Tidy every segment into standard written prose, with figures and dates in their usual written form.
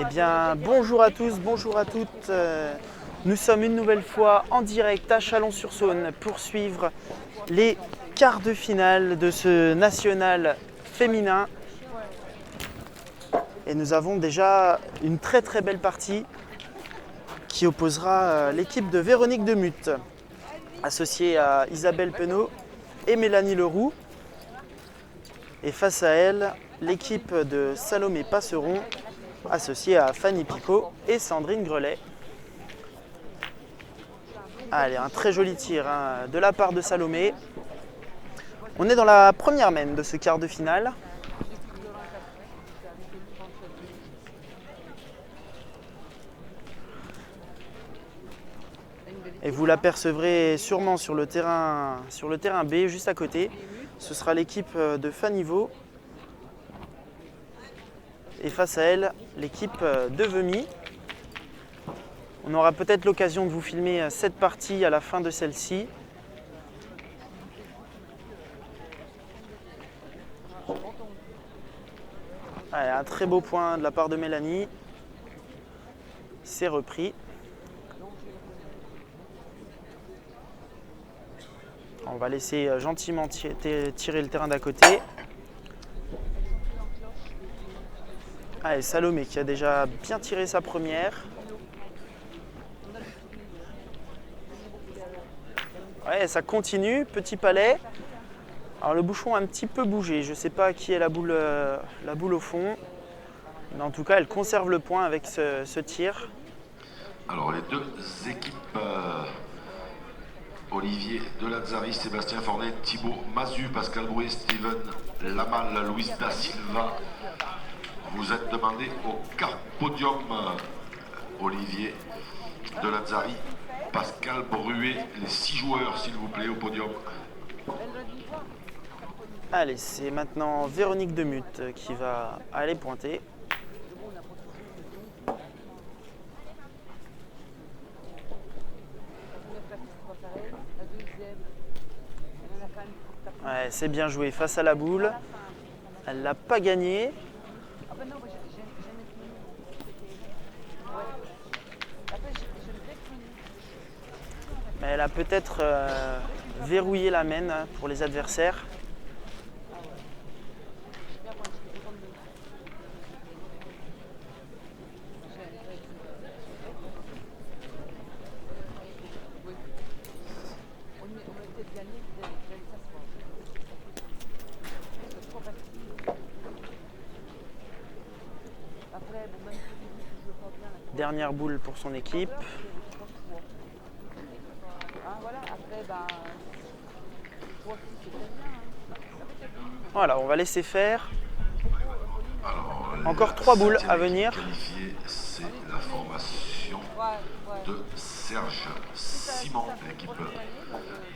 Eh bien, bonjour à tous, bonjour à toutes. Nous sommes une nouvelle fois en direct à Chalon-sur-Saône pour suivre les quarts de finale de ce national féminin. Et nous avons déjà une très très belle partie qui opposera l'équipe de Véronique Demuth, associée à Isabelle Penaud et Mélanie Leroux. Et face à elle, l'équipe de Salomé Passeron, associée à Fanny Picot et Sandrine Grelet. Allez, un très joli tir de la part de Salomé. On est dans la première main de ce quart de finale. Et vous l'apercevrez sûrement sur le terrain B, juste à côté. Ce sera l'équipe de Faniveau. Et face à elle, l'équipe de Vemy. On aura peut-être l'occasion de vous filmer cette partie à la fin de celle-ci. Allez, un très beau point de la part de Mélanie. C'est repris. On va laisser gentiment tirer le terrain d'à côté. Allez, Salomé qui a déjà bien tiré sa première. Ouais, ça continue, petit palais. Alors le bouchon a un petit peu bougé, je ne sais pas à qui est la boule au fond. Mais en tout cas, elle conserve le point avec ce tir. Alors les deux équipes, Olivier Delazzari, Sébastien Fornet, Thibaut Mazu, Pascal Brouet, Steven Lamal, Luis da Silva. Vous êtes demandé au quart podium, Olivier Delazzari, Pascal Bruet, les 6 joueurs s'il vous plaît au podium. Allez, c'est maintenant Véronique Demuth qui va aller pointer. Ouais, c'est bien joué face à la boule. Elle ne l'a pas gagné. Mais elle a peut-être verrouillé la main pour les adversaires. Dernière boule pour son équipe. Voilà, on va laisser faire. Alors, encore 3 boules à venir. C'est la formation de Serge Simon, l'équipe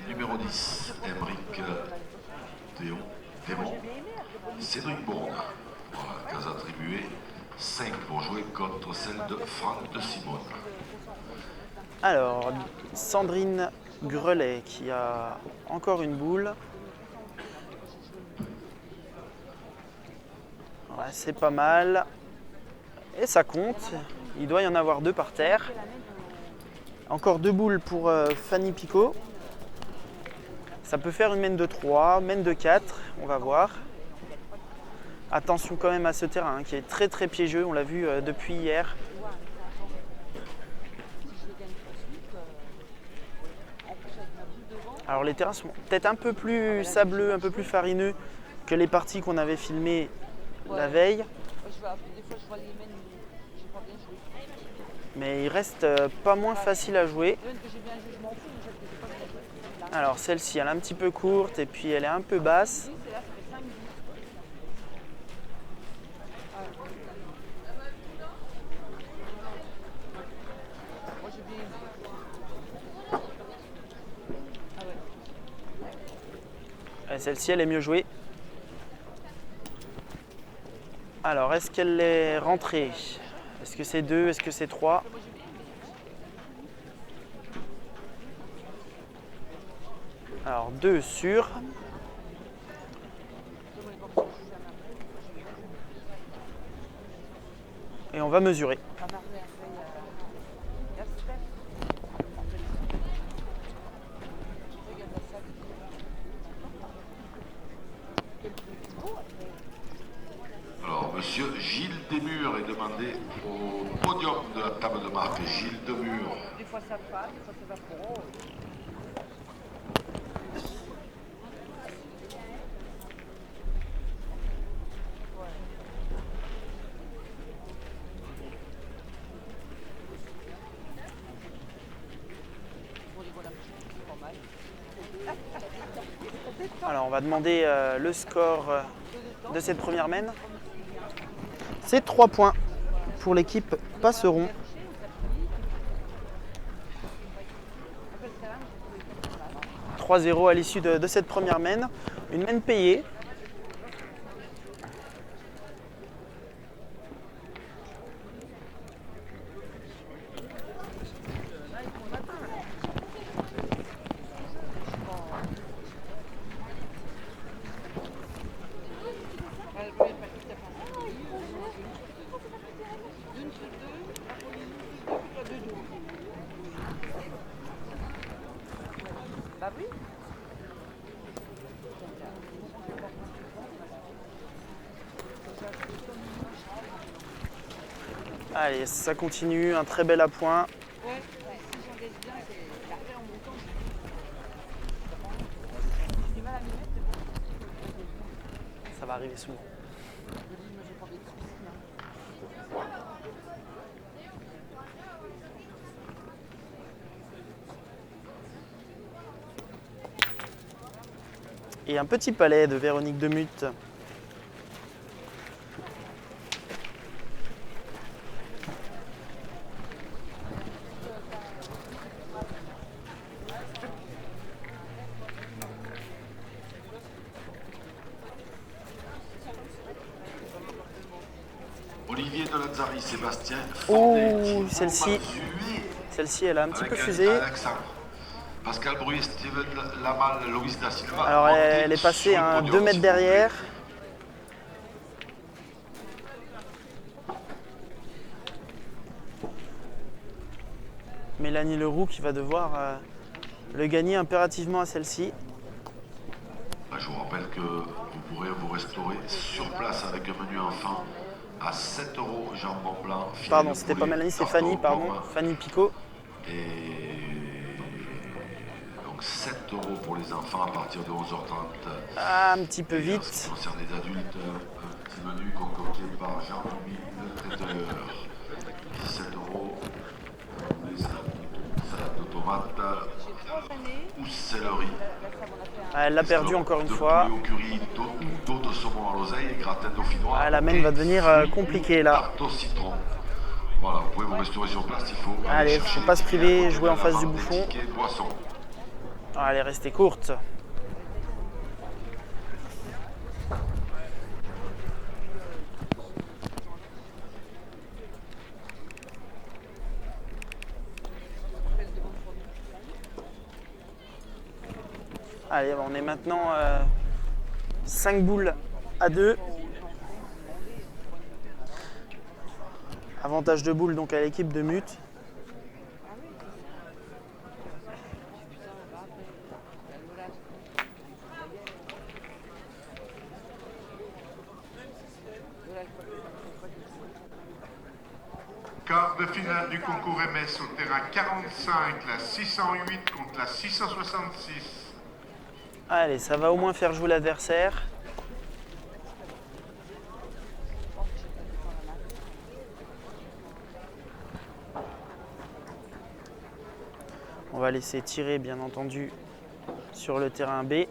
numéro 10, Emeric Démon, Cédric Bourne. Voilà, case attribuée, 5 pour jouer contre celle de Franck de Simone. Alors, Sandrine Grelet qui a encore une boule. Ouais, c'est pas mal. Et ça compte. Il doit y en avoir 2 par terre. Encore 2 boules pour Fanny Picot. Ça peut faire une main de 3, main de 4. On va voir. Attention quand même à ce terrain qui est très très piégeux. On l'a vu depuis hier. Alors les terrains sont peut-être un peu plus sableux, un peu plus farineux que les parties qu'on avait filmées la veille. Mais il reste pas moins facile à jouer. Alors celle-ci, elle est un petit peu courte et puis elle est un peu basse. Celle-ci, elle est mieux jouée. Alors, est-ce qu'elle est rentrée? Est-ce que c'est 2? Est-ce que c'est 3? Alors, 2 sur. Et on va mesurer. Alors, monsieur Gilles Desmurs est demandé au podium de la table de marque. Gilles Desmurs. Des fois ça passe, des fois ça va pour haut. Alors on va demander le score de cette première mène. C'est 3 points pour l'équipe Passeron. 3-0 à l'issue de cette première mène. Une mène payée. Bah oui. Allez, ça continue, un très bel appoint. Ouais, si j'enlève bien, c'est l'arrêt en montant. J'ai du mal à m'y mettre, mais bon. Ça va arriver souvent. Je dis, moi j'ai pas des soucis. Et un petit palais de Véronique Demuth. Olivier de Lazzari, Sébastien Oh, Fornet, Thibaut celle-ci. Mazuet, Celle-ci, elle a un petit avec peu fusé. Alexandre. Pascal Bruy, Steven Lamal, Loïs da Silva. Alors elle est passée à 2 mètres derrière. Mélanie Leroux qui va devoir le gagner impérativement à celle-ci. Je vous rappelle que vous pourrez vous restaurer sur place avec un menu enfant à 7 € jambon blanc. filet Pardon, de c'était pas poulet, Mélanie, c'est tarte Fanny, aux pardon. pommes. Fanny Picot. Et donc 7 € pour les enfants à partir de 11h30. Ah, un petit peu Et en ce qui vite. concerne les adultes, un petit menu concocté par Jean-Louis le traiteur. 17 €. Les salades de tomates ou céleri. Ah, elle l'a perdu encore une fois. De poulet au curry, d'eau de saumon à l'oseille et gratin dauphinois. Ah, la mène va devenir compliquée là. Tarte au citron. Voilà, vous pouvez vous restaurer sur place, il faut Allez, chercher faut pas se les priver, billets à côté jouer en de la face du vente des bouffon. tickets boissons. Ah, elle est restée courte. Allez, on est maintenant 5 boules à 2. Avantage de boules donc à l'équipe de Mut. Quart de finale du concours MS au terrain 45, la 608 contre la 666. Allez, ça va au moins faire jouer l'adversaire. On va laisser tirer bien entendu sur le terrain B.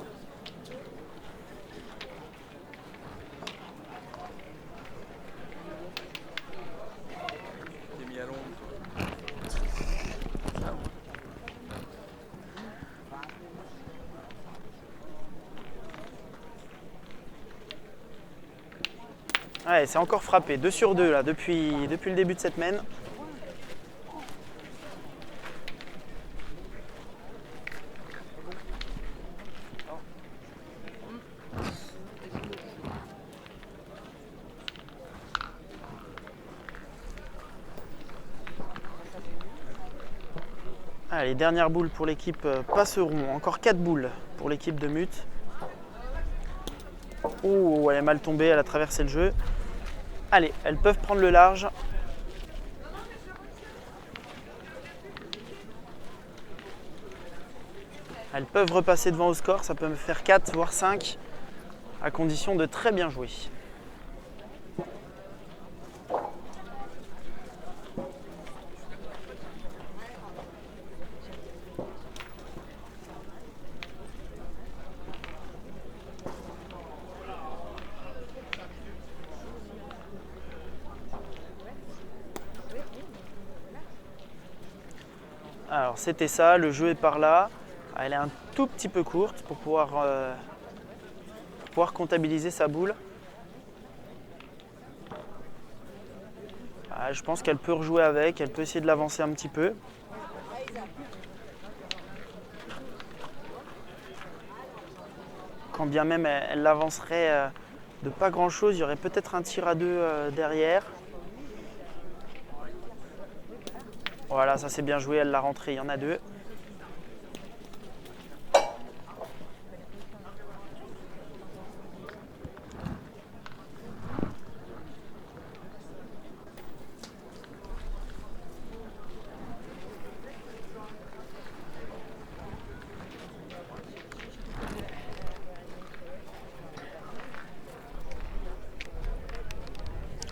Ouais, c'est encore frappé, 2 sur 2 là, depuis le début de cette mène. Allez, dernière boule pour l'équipe Passeron. Encore 4 boules pour l'équipe de Mut. Oh, elle est mal tombée, elle a traversé le jeu. Allez, elles peuvent prendre le large. Elles peuvent repasser devant au score, ça peut me faire 4 voire 5 à condition de très bien jouer. Alors c'était ça, le jeu est par là. Elle est un tout petit peu courte pour pouvoir comptabiliser sa boule. Je pense qu'elle peut rejouer avec, elle peut essayer de l'avancer un petit peu. Quand bien même elle l'avancerait de pas grand chose, il y aurait peut-être un tir à deux derrière. Voilà, ça c'est bien joué, elle l'a rentré, il y en a deux.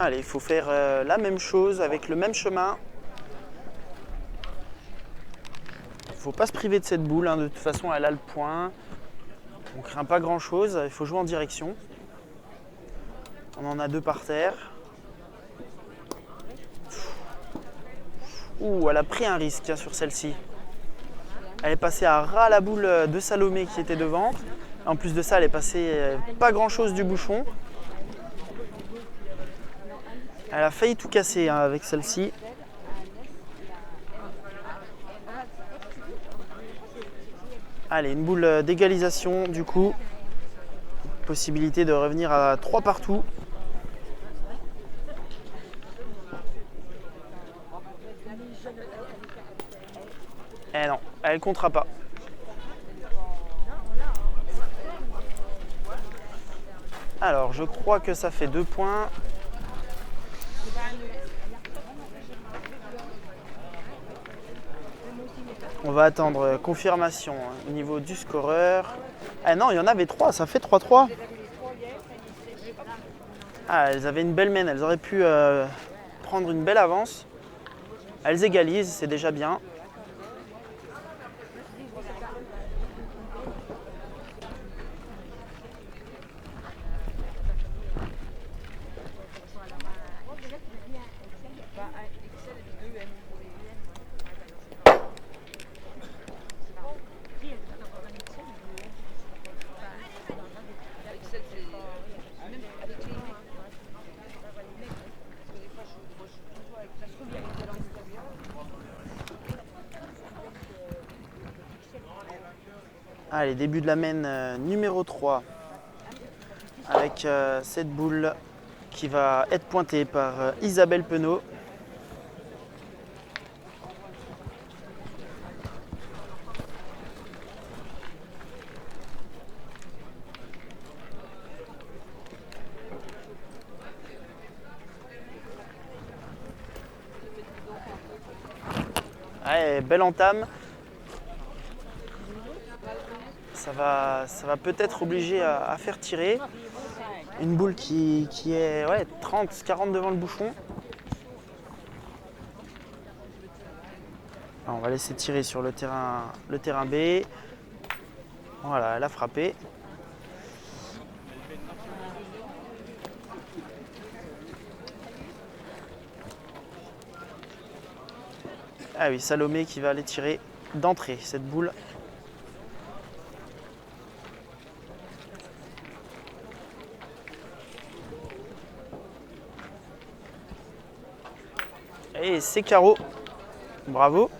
Allez, il faut faire la même chose avec le même chemin. Il ne faut pas se priver de cette boule, hein. De toute façon elle a le point. On ne craint pas grand chose, il faut jouer en direction. On en a deux par terre. Ouh, elle a pris un risque sur celle-ci. Elle est passée à ras la boule de Salomé qui était devant. En plus de ça, elle est passée pas grand chose du bouchon. Elle a failli tout casser hein, avec celle-ci. Allez, une boule d'égalisation du coup. Possibilité de revenir à 3 partout. Eh non, elle ne comptera pas. Alors, je crois que ça fait 2 points. On va attendre confirmation au niveau du scoreur. Ah non, il y en avait 3, ça fait 3-3. Ah, elles avaient une belle main, elles auraient pu prendre une belle avance. Elles égalisent, c'est déjà bien. Allez, début de la main numéro 3 avec cette boule qui va être pointée par Isabelle Penaud. Allez, belle entame. Ça va peut-être obliger à faire tirer. Une boule qui est 30-40 devant le bouchon. Alors, on va laisser tirer sur le terrain B. Voilà, elle a frappé. Ah oui, Salomé qui va aller tirer d'entrée cette boule. Et c'est carreau. Bravo.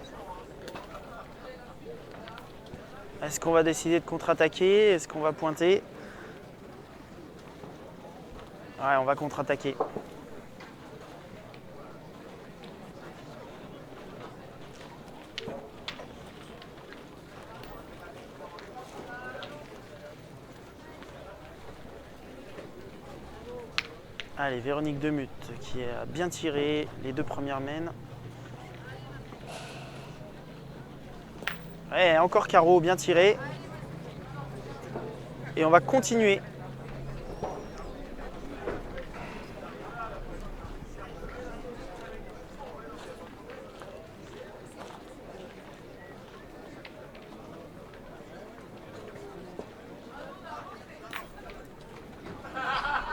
Est-ce qu'on va décider de contre-attaquer? Est-ce qu'on va pointer? Ouais, on va contre-attaquer. Allez, Véronique Demuth qui a bien tiré les deux premières mènes. Ouais, encore carreau, bien tiré. Et on va continuer.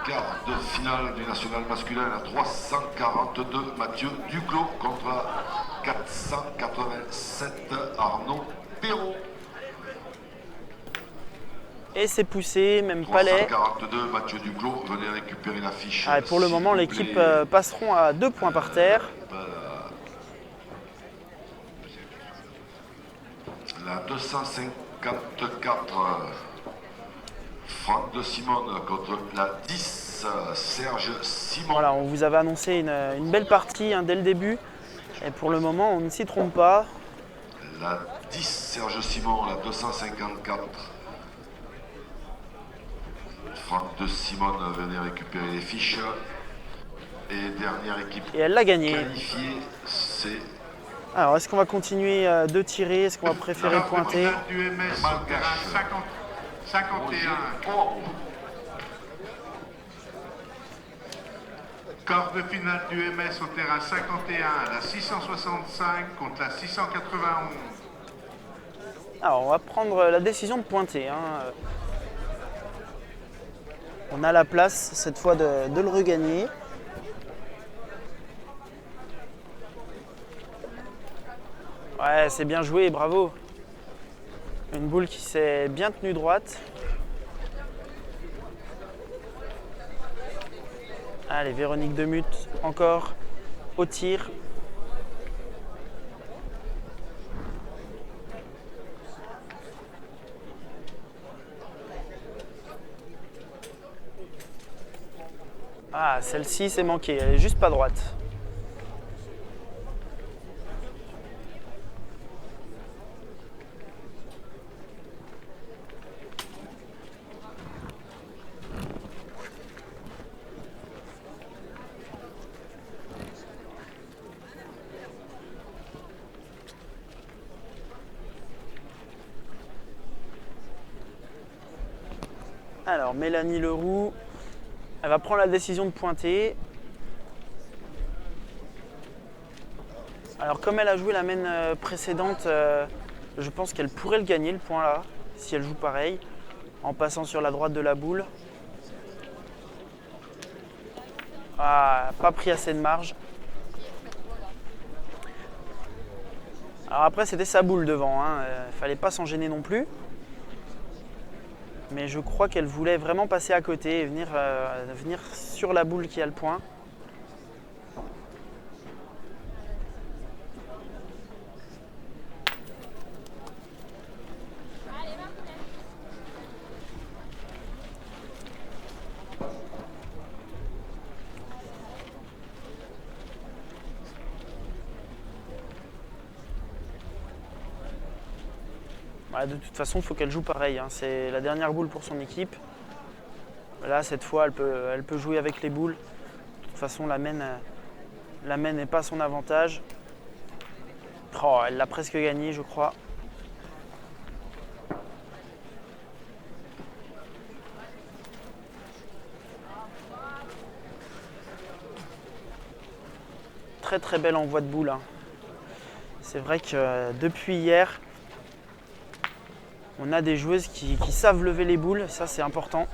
Quart de finale du national masculin à 342, Mathieu Duclos contre 487, Arnaud Perrault. Et c'est poussé, même palais. 342, Mathieu Duclos, venez récupérer la fiche. Ah, pour le moment, l'équipe passeront à 2 points par terre. La 254, Franck de Simone contre la 10, Serge Simon. Voilà, on vous avait annoncé une belle partie dès le début. Et pour le moment, on ne s'y trompe pas. La 10, Serge Simon, la 254. Franck de Simone, venez récupérer les fiches. Et dernière équipe Et elle l'a gagné. qualifiée, c'est Alors, est-ce qu'on va continuer de tirer? Est-ce qu'on va préférer Alors, pointer? finale du MS au terrain 51. Quart de finale du MS au terrain 51, la 665 contre la 691. Alors, on va prendre la décision de pointer. On a la place cette fois de le regagner. Ouais, c'est bien joué, bravo. Une boule qui s'est bien tenue droite. Allez, Véronique Demuth, encore au tir. Ah, celle-ci c'est manqué, elle est juste pas droite. Alors, Mélanie Leroux, elle va prendre la décision de pointer. Alors, comme elle a joué la main précédente, je pense qu'elle pourrait le gagner, le point là, si elle joue pareil, en passant sur la droite de la boule. Ah, pas pris assez de marge. Alors après, c'était sa boule devant, fallait pas s'en gêner non plus. Mais je crois qu'elle voulait vraiment passer à côté et venir sur la boule qui a le point. Voilà, de toute façon, il faut qu'elle joue pareil. C'est la dernière boule pour son équipe. Là, cette fois, elle peut jouer avec les boules. De toute façon, la main n'est pas son avantage. Oh, elle l'a presque gagné, je crois. Très très bel envoi de boule. C'est vrai que depuis hier, on a des joueuses qui savent lever les boules, ça c'est important.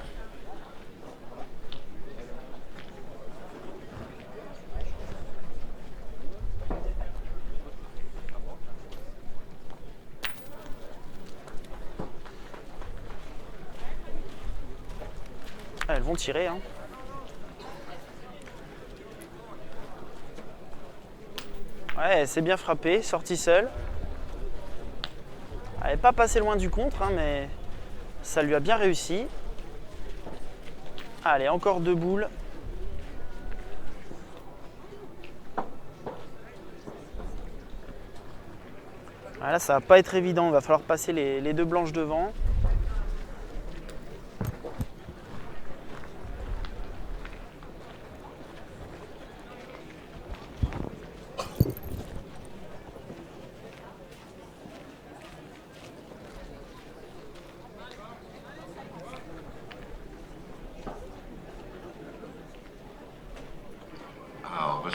Elles vont tirer. Ouais, c'est bien frappé, sortie seule. Elle n'est pas passée loin du contre, mais ça lui a bien réussi. Allez, encore deux boules. Là, ça va pas être évident. Il va falloir passer les deux blanches devant.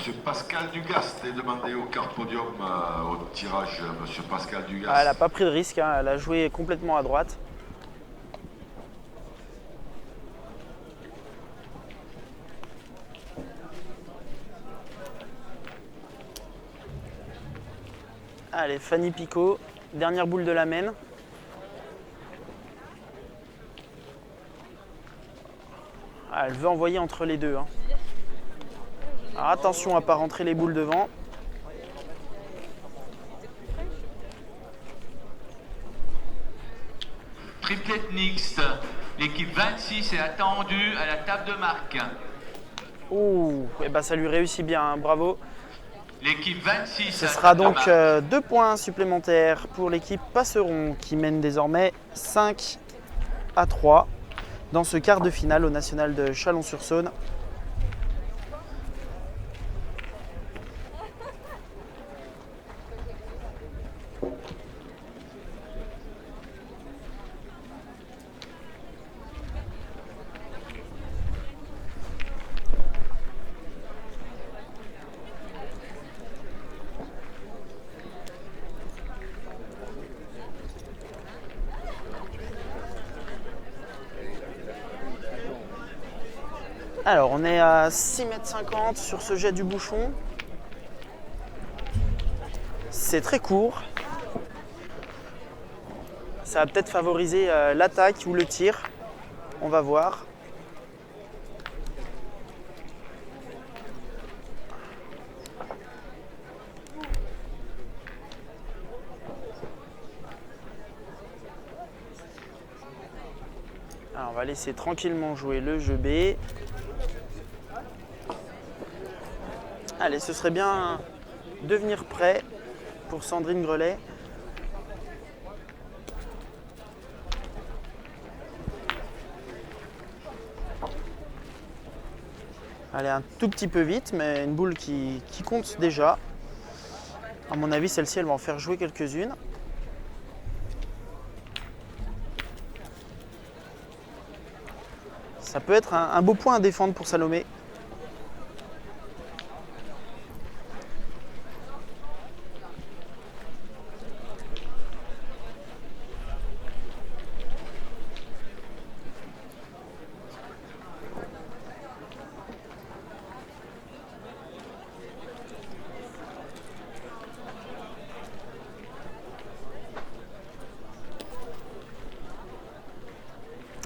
Monsieur Pascal Dugast est demandé au quart podium au tirage. Monsieur Pascal Dugast. Ah, elle n'a pas pris de risque, hein, elle a joué complètement à droite. Allez, Fanny Picot, dernière boule de la main. Ah, elle veut envoyer entre les deux, hein. Alors attention à ne pas rentrer les boules devant. Triplette mixte. L'équipe 26 est attendue à la table de marque. Ouh, et ben ça lui réussit bien, hein, bravo. L'équipe 26. Ce sera donc 2 points supplémentaires pour l'équipe Passeron qui mène désormais 5-3 dans ce quart de finale au national de Chalon-sur-Saône. Alors on est à 6,50 m sur ce jet du bouchon. C'est très court. Ça va peut-être favoriser l'attaque ou le tir. On va voir. Alors on va laisser tranquillement jouer le jeu B. Allez, ce serait bien de venir prêt pour Sandrine Grelet. Allez, un tout petit peu vite, mais une boule qui compte déjà. À mon avis, celle-ci, elle va en faire jouer quelques-unes. Ça peut être un beau point à défendre pour Salomé.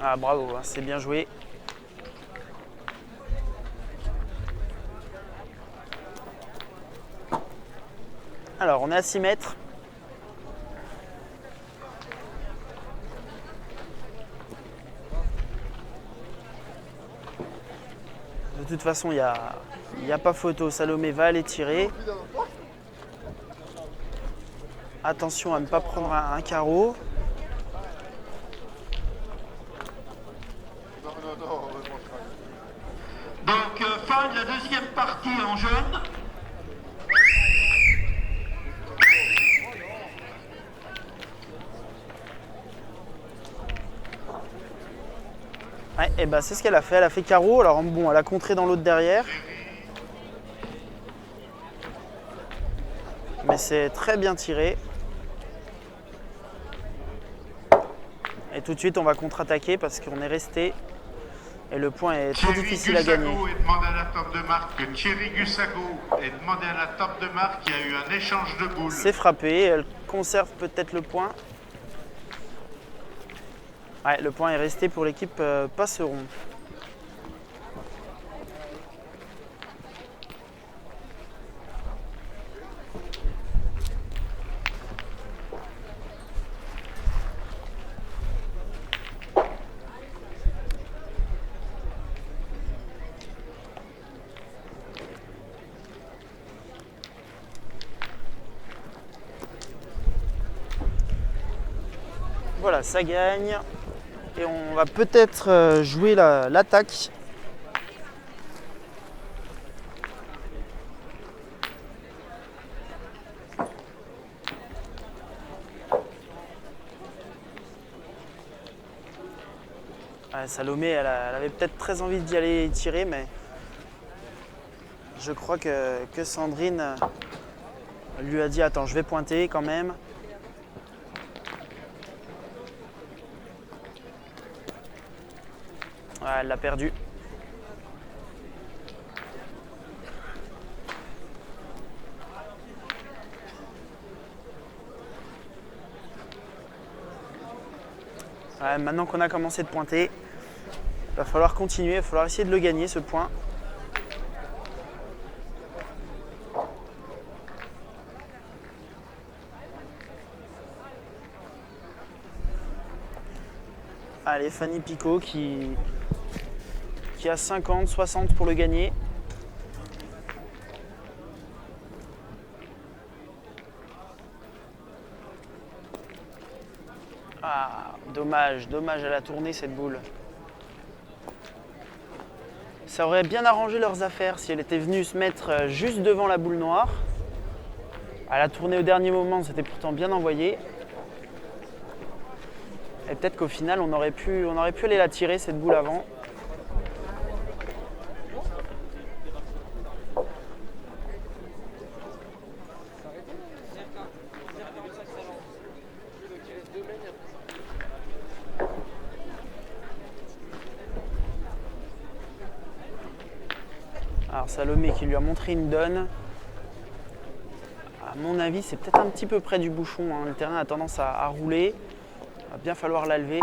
Ah bravo, c'est bien joué. Alors on est à 6 mètres. De toute façon, il n'y a pas photo. Salomé va aller tirer. Attention à ne pas prendre un carreau. Donc, fin de la deuxième partie en jaune. Ouais, et ben c'est ce qu'elle a fait. Elle a fait carreau. Alors bon, elle a contré dans l'autre derrière. Mais c'est très bien tiré. Et tout de suite, on va contre-attaquer parce qu'on est resté. Et le point est trop difficile à gagner. Thierry Gussago est demandé à la table de marque. Thierry Gussago est demandé à la table de marque. Il y a eu un échange de boules. C'est frappé. Elle conserve peut-être le point. Ouais, le point est resté pour l'équipe Passeron. Voilà, ça gagne. Et on va peut-être jouer l'attaque. Salomé, elle avait peut-être très envie d'y aller tirer, mais Je crois que Sandrine lui a dit attends, je vais pointer quand même. Ouais, elle l'a perdu. Ouais, maintenant qu'on a commencé de pointer, il va falloir continuer, il va falloir essayer de le gagner ce point. Allez, Fanny Picot qui a 50, 60 pour le gagner. Ah, dommage, dommage, elle a tourné cette boule. Ça aurait bien arrangé leurs affaires si elle était venue se mettre juste devant la boule noire. Elle a tourné au dernier moment, c'était pourtant bien envoyé. Et peut-être qu'au final, on aurait pu aller la tirer cette boule avant. Alors Salomé qui lui a montré une donne. À mon avis, c'est peut-être un petit peu près du bouchon, hein. Le terrain a tendance à rouler. Il va bien falloir la lever.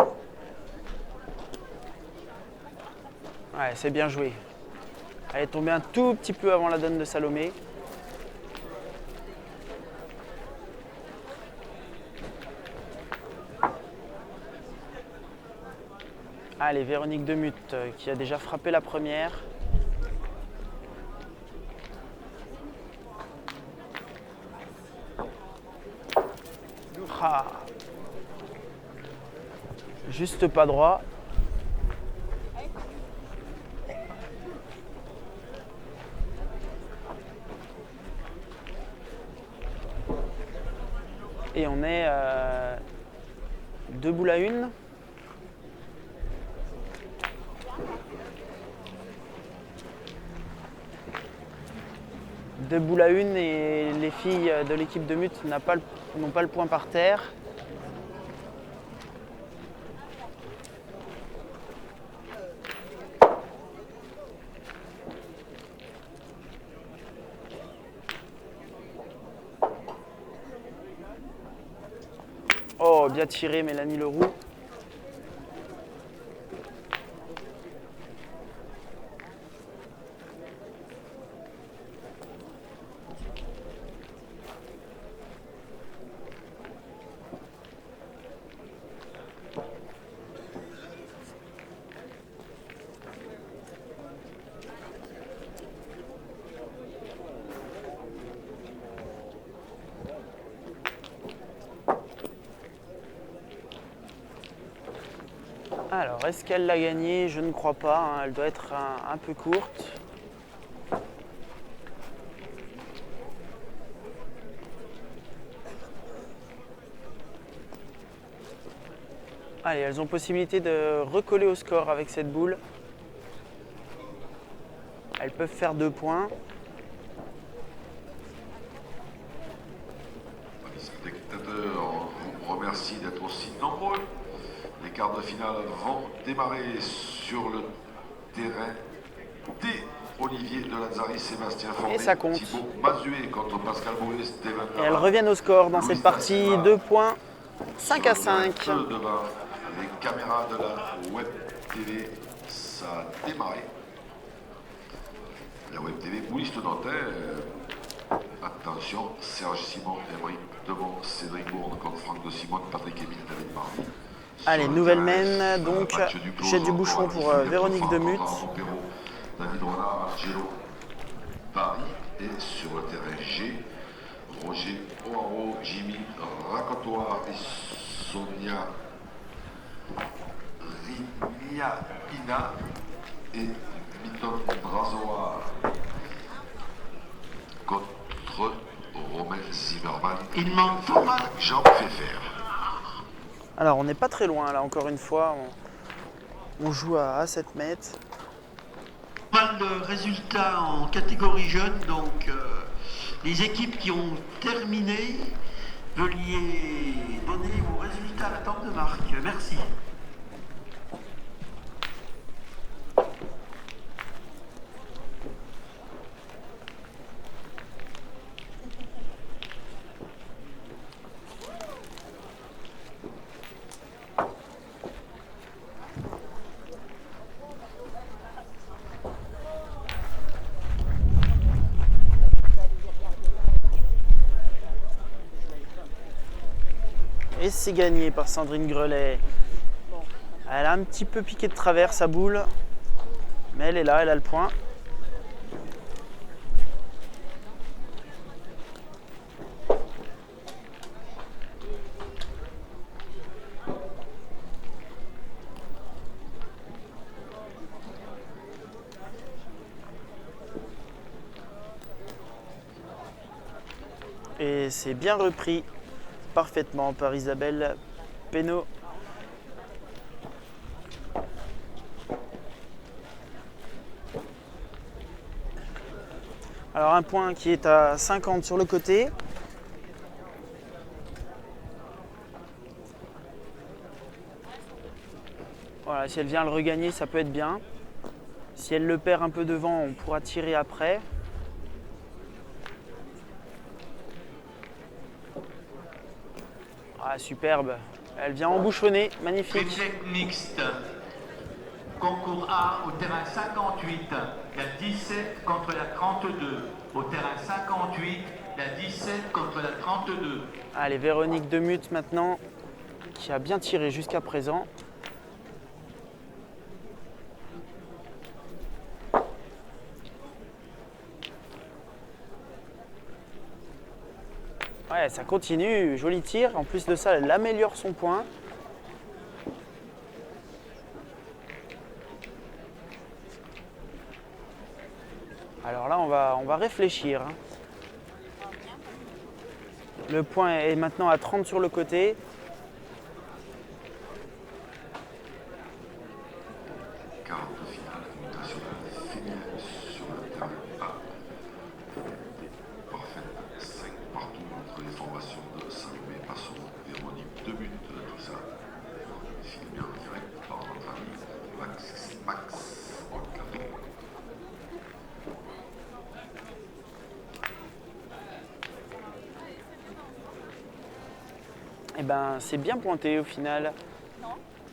Ouais, c'est bien joué. Elle est tombée un tout petit peu avant la donne de Salomé. Allez, Véronique Demuth qui a déjà frappé la première. Ah. Juste pas droit. Et on est 2 boules à 1. Deux boules à 1 et les filles de l'équipe de Mut n'ont pas le point par terre. Oh, bien tiré Mélanie Leroux. Alors, est-ce qu'elle l'a gagné? Je ne crois pas, hein. Elle doit être un peu courte. Allez, elles ont possibilité de recoller au score avec cette boule. Elles peuvent faire 2 points. Les spectateurs vous remercient d'être aussi nombreux. Les quarts de finale vont démarrer sur le terrain des Olivier de Lazari, Sébastien Fornet, Et ça compte. Thibaut Mazué contre Pascal Bourré, Steven Et elles reviennent au score dans cette partie. 2 points, 5 à 5. Devant les caméras de la Web TV, ça a démarré. La Web TV, Boulis de Nantais. Attention, Serge Simon, Émeric Demont, Cédric Bourne contre Franck de Simone, Patrick Émile, David Mardy. Allez, nouvelle mène, donc jet du bouchon pour Véronique Demuth. David Renard, Angelo Paris et sur le terrain G, Roger Oaro, Jimmy Racotoir et Sonia Rigna et Milton Brazoa contre Romain Zimmerman. Il manque Thomas. Jean Pfeffer. Alors, on n'est pas très loin, là, encore une fois. On joue à 7 mètres. pas le résultat en catégorie jeune, donc les équipes qui ont terminé, veuillez donner vos résultats à la table de marque. Merci. Et c'est gagné par Sandrine Grelet. Elle a un petit peu piqué de travers sa boule, mais elle est là, elle a le point. Et c'est bien repris parfaitement par Isabelle Penaud. Alors un point qui est à 50 sur le côté. Voilà, si elle vient le regagner, ça peut être bien. Si elle le perd un peu devant, on pourra tirer après. Ah, superbe. Elle vient embouchonner, magnifique. Triplette mixte. Concours A au terrain 58, la 17 contre la 32. Au terrain 58, la 17 contre la 32. Allez, Véronique Demuth maintenant, qui a bien tiré jusqu'à présent. Ouais, ça continue, joli tir. En plus de ça, elle améliore son point. Alors là, on va réfléchir. Le point est maintenant à 30 sur le côté. Quart de finale nationale féminine sur le terrain A. Parfaite, 5 partout entre les formations de Salomé Passereau, Véronique Demuth, tout ça filmé en direct par notre ami Max Ocado. Et ben, c'est bien pointé au final.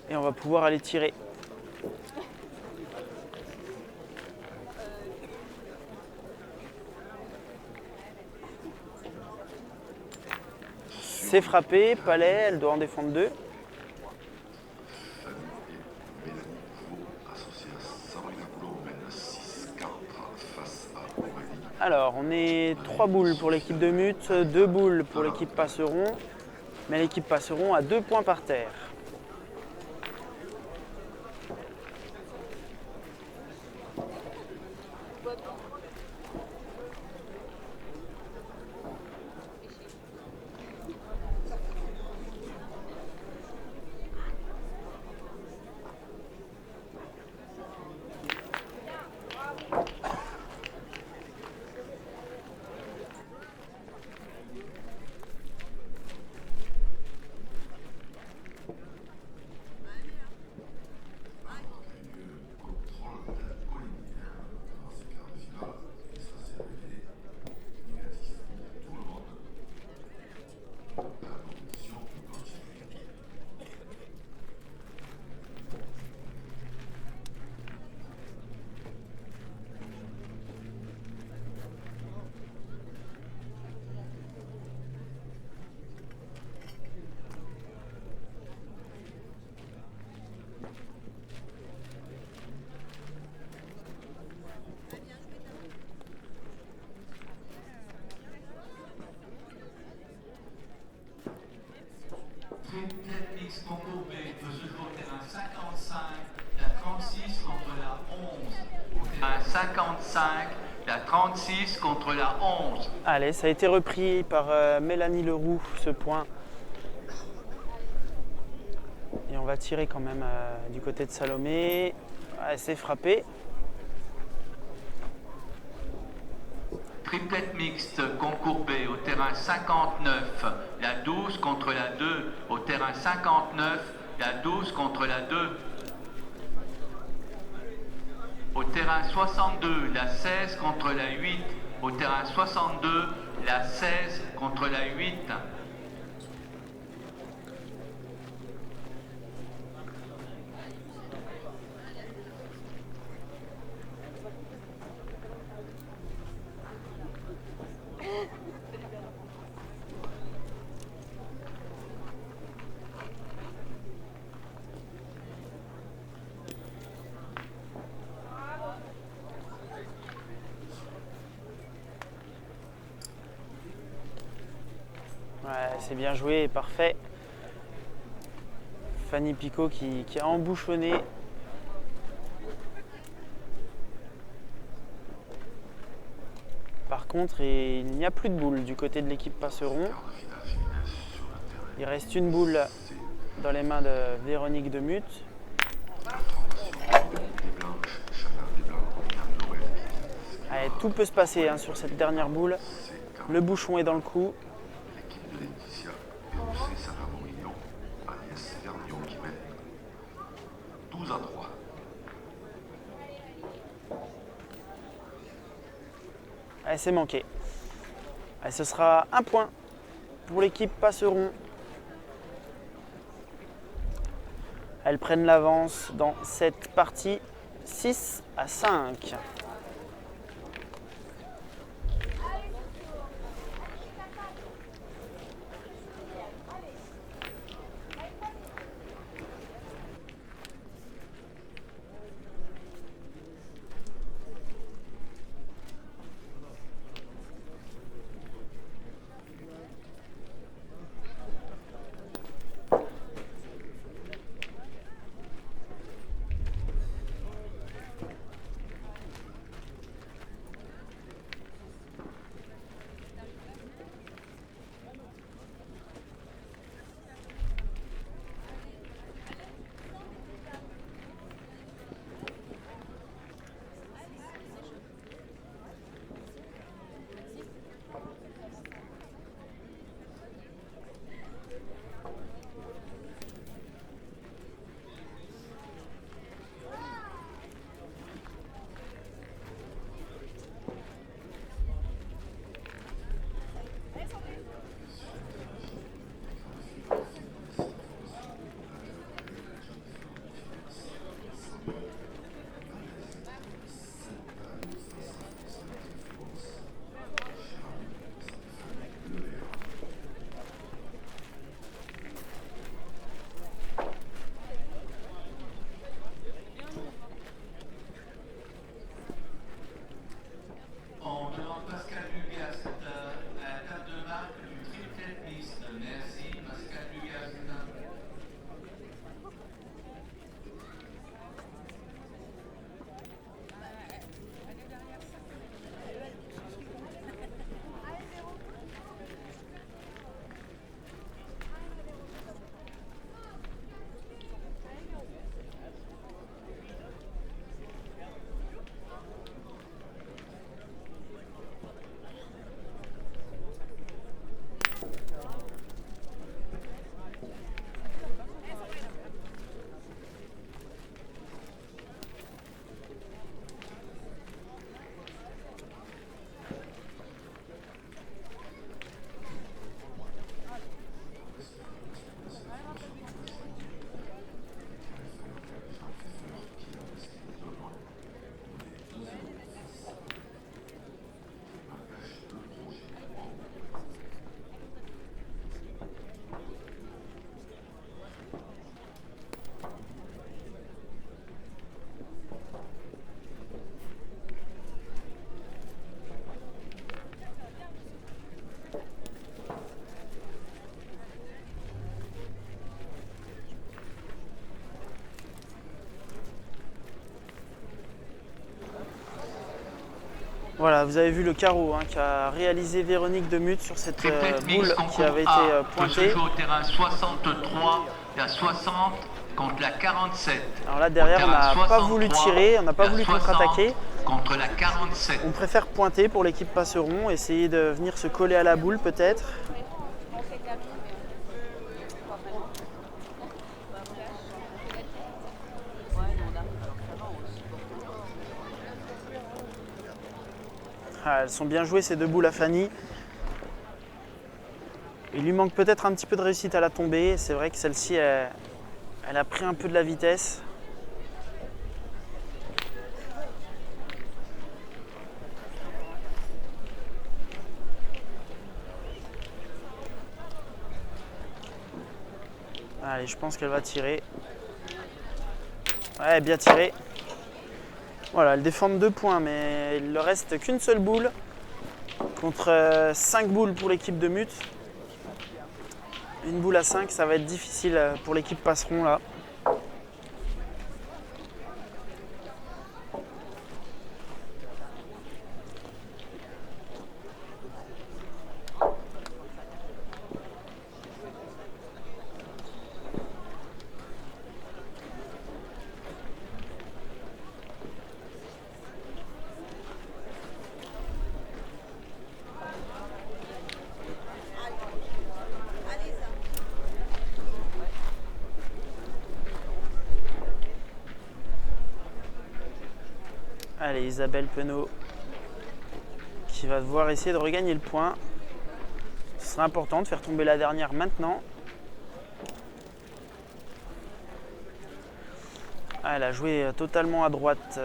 Et on va pouvoir aller tirer. C'est frappé, Palais, elle doit en défendre deux. Fanny et Mélanie Vaux, associées à Sabrina Boulot, mènent 6-4 face à Aurélie. Alors, on est 3 boules pour l'équipe de Mute, 2 boules pour l'équipe Passeron. Mais l'équipe Passeron a 2 points par terre. Triplette mixte concours B peut se jouer au terrain 55, la 36 contre la 11. Au terrain 55, la 36 contre la 11. Allez, ça a été repris par Mélanie Leroux, ce point. Et on va tirer quand même du côté de Salomé. Ouais, c'est frappé. Triplette mixte, concours B, au terrain 59, la 12 contre la 2, au terrain 59, la 12 contre la 2. Au terrain 62, la 16 contre la 8, au terrain 62, la 16 contre la 8. Ouais, c'est bien joué, parfait. Fanny Picot qui a embouchonné. Par contre, il n'y a plus de boule du côté de l'équipe Passeron. Il reste une boule dans les mains de Véronique Demuth. Allez, tout peut se passer hein, sur cette dernière boule. Le bouchon est dans le trou. L'équipe de Laetitia et aussi Sarah Morignon, Agnès Vernion qui mène 12-3. Allez, c'est manqué. Allez, ce sera un point pour l'équipe Passeron. Elles prennent l'avance dans cette partie 6-5. Voilà, vous avez vu le carreau hein, qu'a réalisé Véronique Demuth sur cette boule qui avait été pointée. Se joue au terrain 63, la 60, contre la 47. Alors là, derrière, on n'a pas voulu tirer, on n'a pas voulu contre-attaquer. Contre la 47. On préfère pointer pour l'équipe Passeron, essayer de venir se coller à la boule peut-être. Ah, elles sont bien jouées ces deux boules à Fanny. Il lui manque peut-être un petit peu de réussite à la tombée. C'est vrai que celle-ci, elle a pris un peu de la vitesse. Allez, je pense qu'elle va tirer. Ouais, bien tiré. Voilà, elle défend 2 points, mais il ne reste qu'une seule boule contre 5 boules pour l'équipe de Mut. Une boule à 5, ça va être difficile pour l'équipe Passeron là. Allez, Isabelle Penaud qui va devoir essayer de regagner le point. Ce serait important de faire tomber la dernière maintenant. Ah, elle a joué totalement à droite.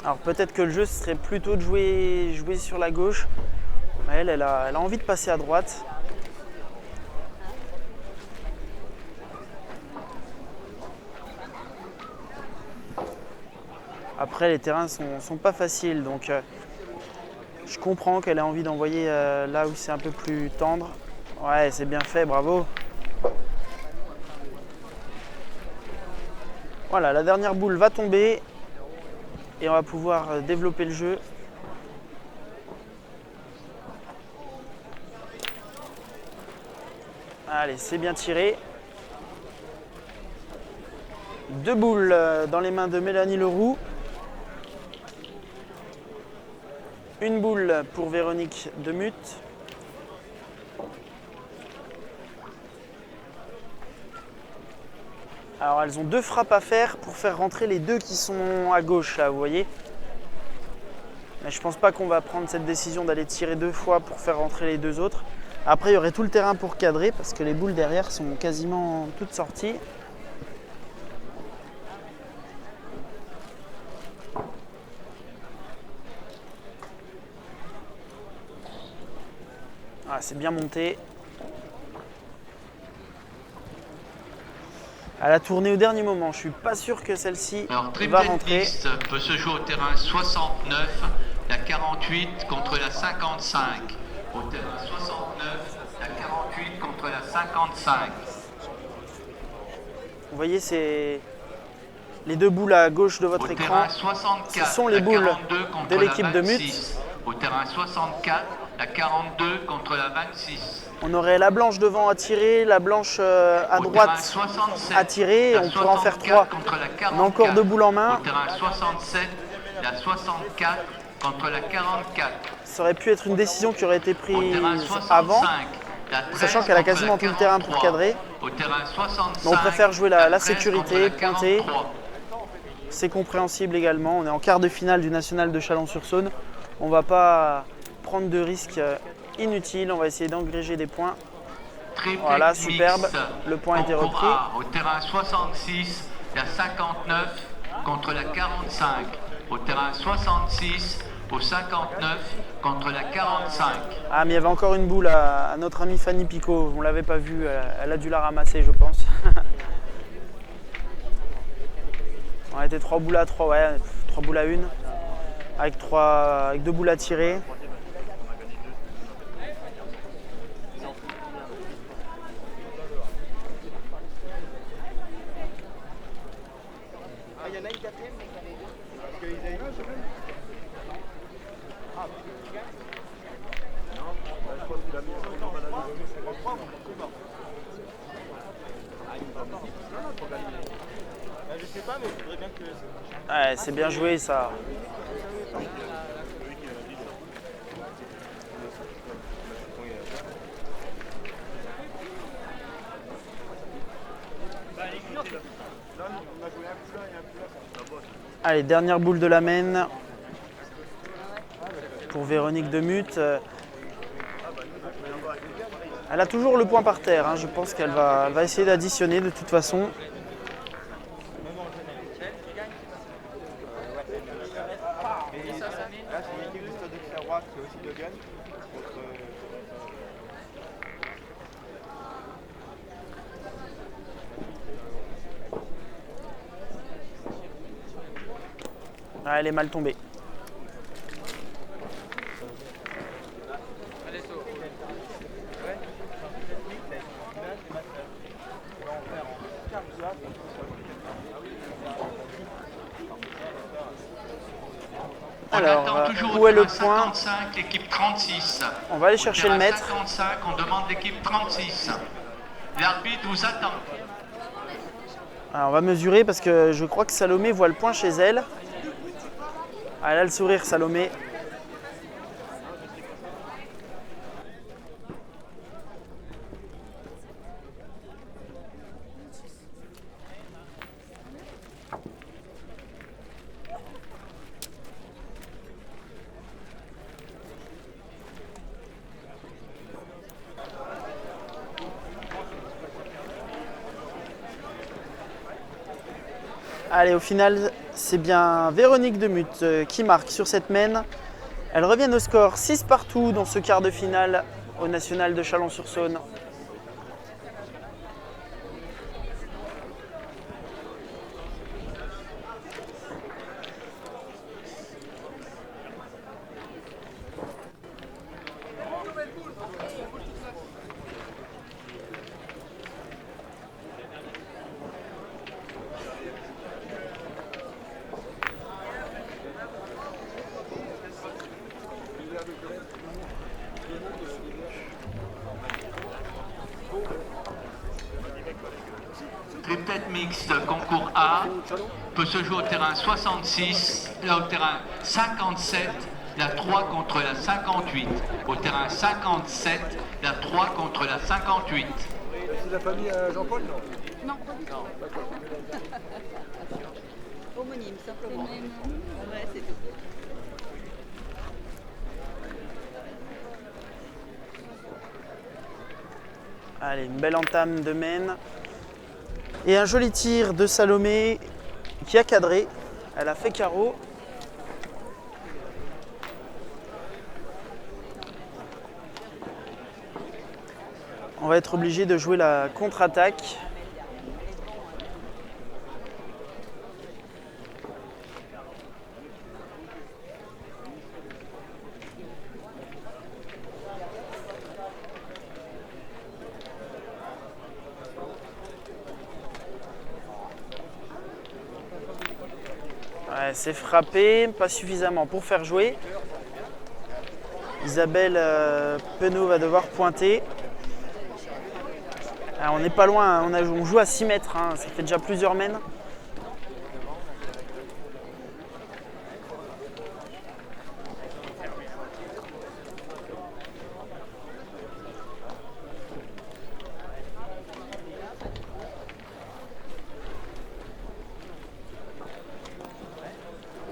Alors peut-être que le jeu serait plutôt de jouer sur la gauche. Elle a envie de passer à droite. Après, les terrains sont pas faciles, donc je comprends qu'elle ait envie d'envoyer là où c'est un peu plus tendre. Ouais, c'est bien fait, bravo. Voilà, la dernière boule va tomber et on va pouvoir développer le jeu. Allez, c'est bien tiré. 2 boules dans les mains de Mélanie Leroux. Une boule pour Véronique Demut. Alors elles ont 2 frappes à faire pour faire rentrer les 2 qui sont à gauche là, vous voyez. Mais je pense pas qu'on va prendre cette décision d'aller tirer 2 fois pour faire rentrer les 2 autres. Après il y aurait tout le terrain pour cadrer parce que les boules derrière sont quasiment toutes sorties. Ah, c'est bien monté. Elle a tourné au dernier moment. Je suis pas sûr que celle-ci va rentrer. Piste peut se jouer au terrain 69, la 48 contre la 55. Au terrain 69, la 48 contre la 55. Vous voyez, c'est les 2 boules à gauche de votre écran. 64, ce sont les boules de l'équipe de Mut. Au terrain 64, la 42 contre la 26. On aurait la blanche devant à tirer, la blanche à droite 67, à tirer, et on pourrait en faire 3. On a encore 2 boules en main. Au terrain 67, la 64 contre la 44. Ça aurait pu être une décision qui aurait été Au prise terrain 65, avant, la 13 sachant qu'elle a contre quasiment la tout le terrain pour 43. cadrer. Au terrain 65, Mais on préfère jouer la 13 sécurité, contre la pointer. 43. C'est compréhensible également. On est en quart de finale du national de Chalon-sur-Saône. On ne va pas prendre de risques inutiles. On va essayer d'engréger des points. Triple Voilà, mix, superbe. Le point a été concours repris. A. Au terrain 66, la 59 contre la 45. Au terrain 66, au 59 contre la 45. Ah, mais il y avait encore une boule à notre amie Fanny Picot. On ne l'avait pas vue. Elle a dû la ramasser, je pense. On était 3 boules à 3, ouais, 3 boules à 1. Avec 2 boules à tirer. Il y en a une quatrième, mais parce qu'ils avaient une. Ah, tu gagnes? Non, je pense Je sais pas, mais je voudrais bien que... Ouais, c'est bien joué ça. Allez, dernière boule de la main pour Véronique Demuth. Elle a toujours le point par terre, hein. Je pense qu'elle va essayer d'additionner de toute façon. Là, c'est l'équipe du Stade de Clairoy qui aussi le gagne. Ah, elle est mal tombée. Alors, où est le point? 55, l'équipe 36. On va aller chercher le maître. 55, on demande l'équipe 36. L'arbitre vous attend. Alors, on va mesurer parce que je crois que Salomé voit le point chez elle. Ah, elle a le sourire, Salomé. Allez, au final, c'est bien Véronique Demuth qui marque sur cette main. Elle revient au score 6 partout dans ce quart de finale au National de Chalon-sur-Saône. Triplet mixte concours A peut se jouer au terrain 66, là au terrain 57, la 3 contre la 58. Au terrain 57, la 3 contre la 58. C'est la famille Jean-Paul, non? Non, pas du tout. Homonyme, simplement. Ouais, c'est tout. Allez, une belle entame de main. Et un joli tir de Salomé qui a cadré. Elle a fait carreau. On va être obligé de jouer la contre-attaque. Ouais, c'est frappé, pas suffisamment pour faire jouer. Isabelle Penaud va devoir pointer. Alors, on n'est pas loin, on joue à 6 mètres, hein, ça fait déjà plusieurs mènes.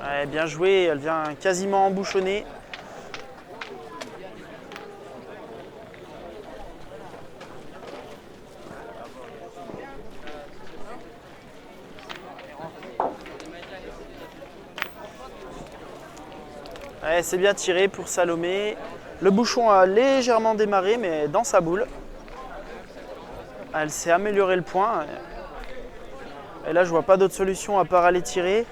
Ouais, bien joué, elle vient quasiment embouchonner. Ouais, c'est bien tiré pour Salomé. Le bouchon a légèrement démarré, mais dans sa boule. Elle s'est amélioré le point. Et là, je vois pas d'autre solution à part aller tirer.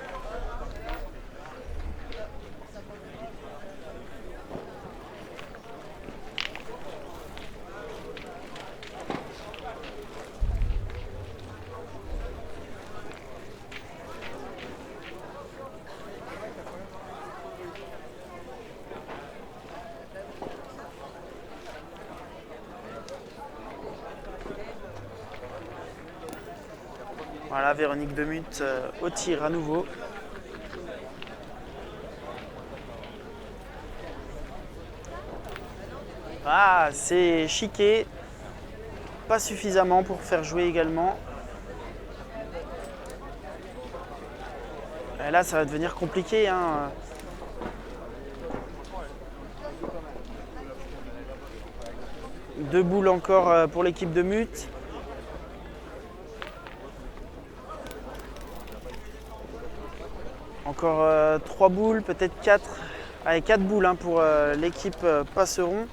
Voilà, Véronique Demuth au tir à nouveau. Ah, c'est chiqué. Pas suffisamment pour faire jouer également. Et là, ça va devenir compliqué, hein. Deux boules encore pour l'équipe de Muth. Encore 3 boules, peut-être 4. Allez, 4 boules hein, pour l'équipe Passeron.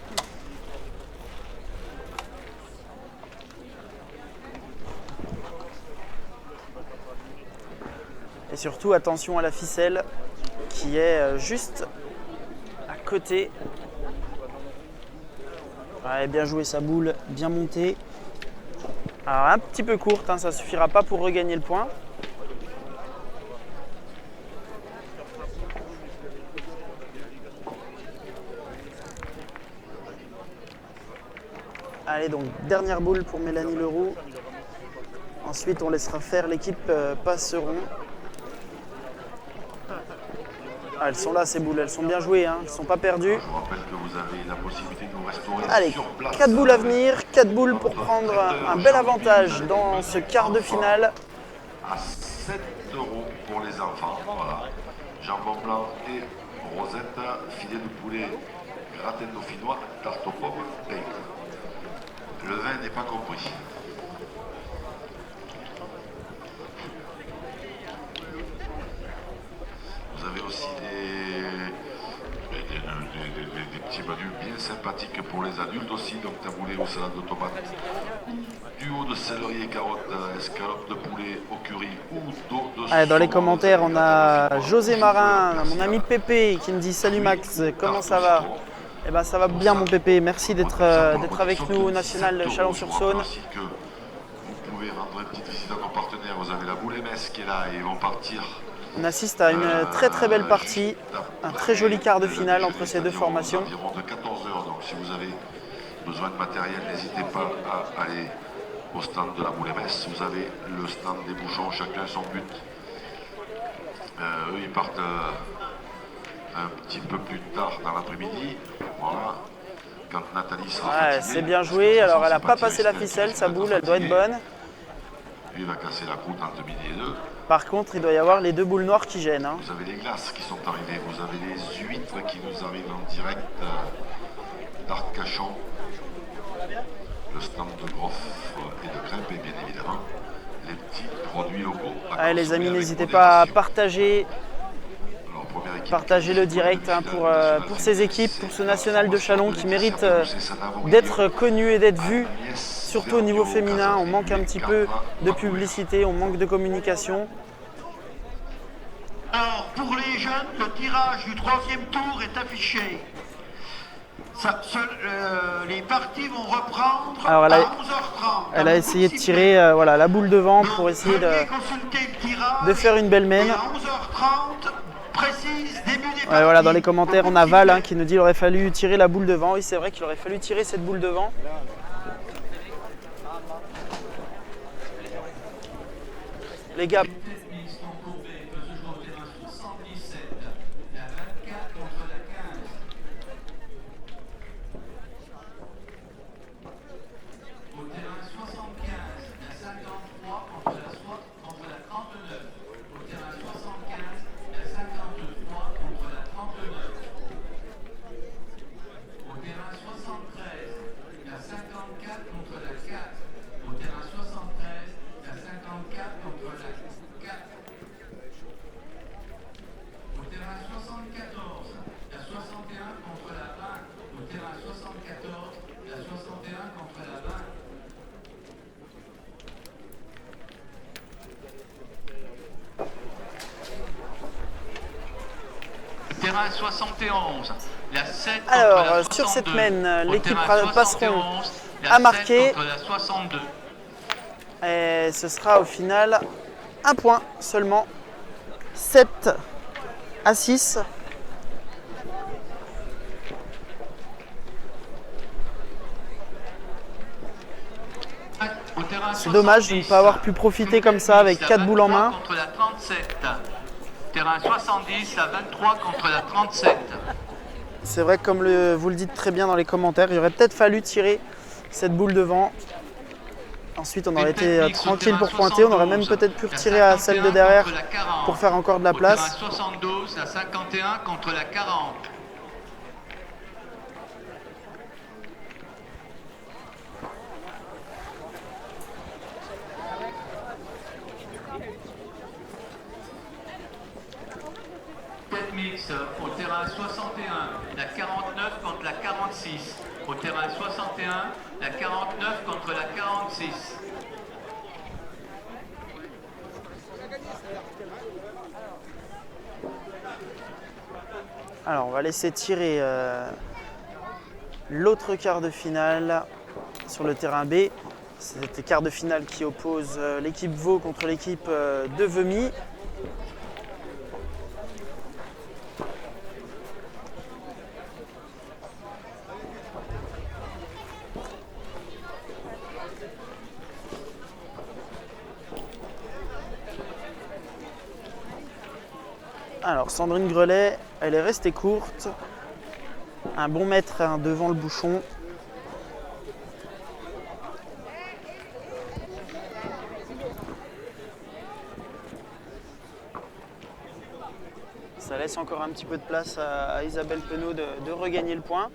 Et surtout, attention à la ficelle qui est juste à côté. Ouais, bien joué sa boule, bien montée. Alors un petit peu courte, hein, ça ne suffira pas pour regagner le point. Allez, donc dernière boule pour Mélanie Leroux. Ensuite, on laissera faire l'équipe Passeron. Ah, elles sont là ces boules, elles sont bien jouées, hein. Elles ne sont pas perdues. Je vous rappelle que vous avez la possibilité de nous restaurer Allez, sur place. 4 boules à venir, 4 boules pour prendre un bel avantage dans ce quart de finale. À 7 € pour les enfants. Voilà. Jambon blanc et rosette, filet de poulet gratin dauphinois, tarte aux pommes, pain. Le vin n'est pas compris. Vous avez aussi des petits menus bien sympathiques pour les adultes aussi, donc taboulé aux salades de tomates, duo de céleri et carottes, escalope de poulet au curry ou d'eau de Allez, dans les saumon, commentaires, on a gratin José de Marin, persil, mon ami Pépé, qui me dit salut Max, comment ça va? Eh ben ça va bien mon Pépé, merci d'être avec nous au National de Chalon-sur-Saône. Vous pouvez rendre une petite visite à nos partenaires, vous avez la boule MS qui est là et ils vont partir. On assiste à une très belle partie, un très joli quart de finale entre ces deux formations. Environ de 14 h, donc si vous avez besoin de matériel, n'hésitez pas à aller au stand de la boule MS. Vous avez le stand des bouchons, chacun son but. Eux, ils partent un petit peu plus tard dans l'après-midi. Voilà. Quand Nathalie sera fatiguée, C'est bien joué, alors elle n'a pas passé la ficelle, sa boule, elle doit être bonne. Lui, il va casser la croûte entre midi et 2. Par contre, il doit y avoir les deux boules noires qui gênent, hein. Vous avez les glaces qui sont arrivées, vous avez les huîtres qui nous arrivent en direct d'Arcachon, le stand de Groff et de crêpes et bien évidemment les petits produits locaux. Allez les amis, n'hésitez pas à partager le direct hein, pour ces équipes, pour ce national de Chalon qui mérite d'être connu et d'être vu, surtout au niveau féminin. On manque un petit peu de publicité, on manque de communication. Alors, pour les jeunes, le tirage du 3e tour est affiché. Les parties vont reprendre Alors, à 11h30. Elle a essayé de tirer voilà, la boule devant pour essayer de faire une belle mène. Et à 11h30, précise, début des Ouais, voilà, dans les commentaires, on a Val hein, qui nous dit qu'il aurait fallu tirer la boule devant. Oui, c'est vrai qu'il aurait fallu tirer cette boule devant. Les gars. Terrain 71, la 7 contre Alors, la 62. sur cette mène, Au l'équipe terrain Passeron 71, la a marqué. 7 contre la 62. Et ce sera au final un point seulement. 7 à 6. Au terrain C'est dommage de ne pas avoir pu profiter comme ça avec 4 boules en main. Contre la 37. Terrain 70, la 23 contre la 37. C'est vrai que comme vous le dites très bien dans les commentaires, il aurait peut-être fallu tirer cette boule devant. Ensuite, on aurait été tranquille pour pointer. On aurait même peut-être pu retirer à celle de derrière pour faire encore de la place. 72, la 51 contre la 40. Tête mixte au terrain 61, la 49 contre la 46. Au terrain 61, la 49 contre la 46. Alors, on va laisser tirer l'autre quart de finale sur le terrain B. C'était quart de finale qui oppose l'équipe Vaux contre l'équipe de Vimy. Alors Sandrine Grelet, elle est restée courte. Un bon mètre devant le bouchon. Ça laisse encore un petit peu de place à Isabelle Penaud de regagner le point.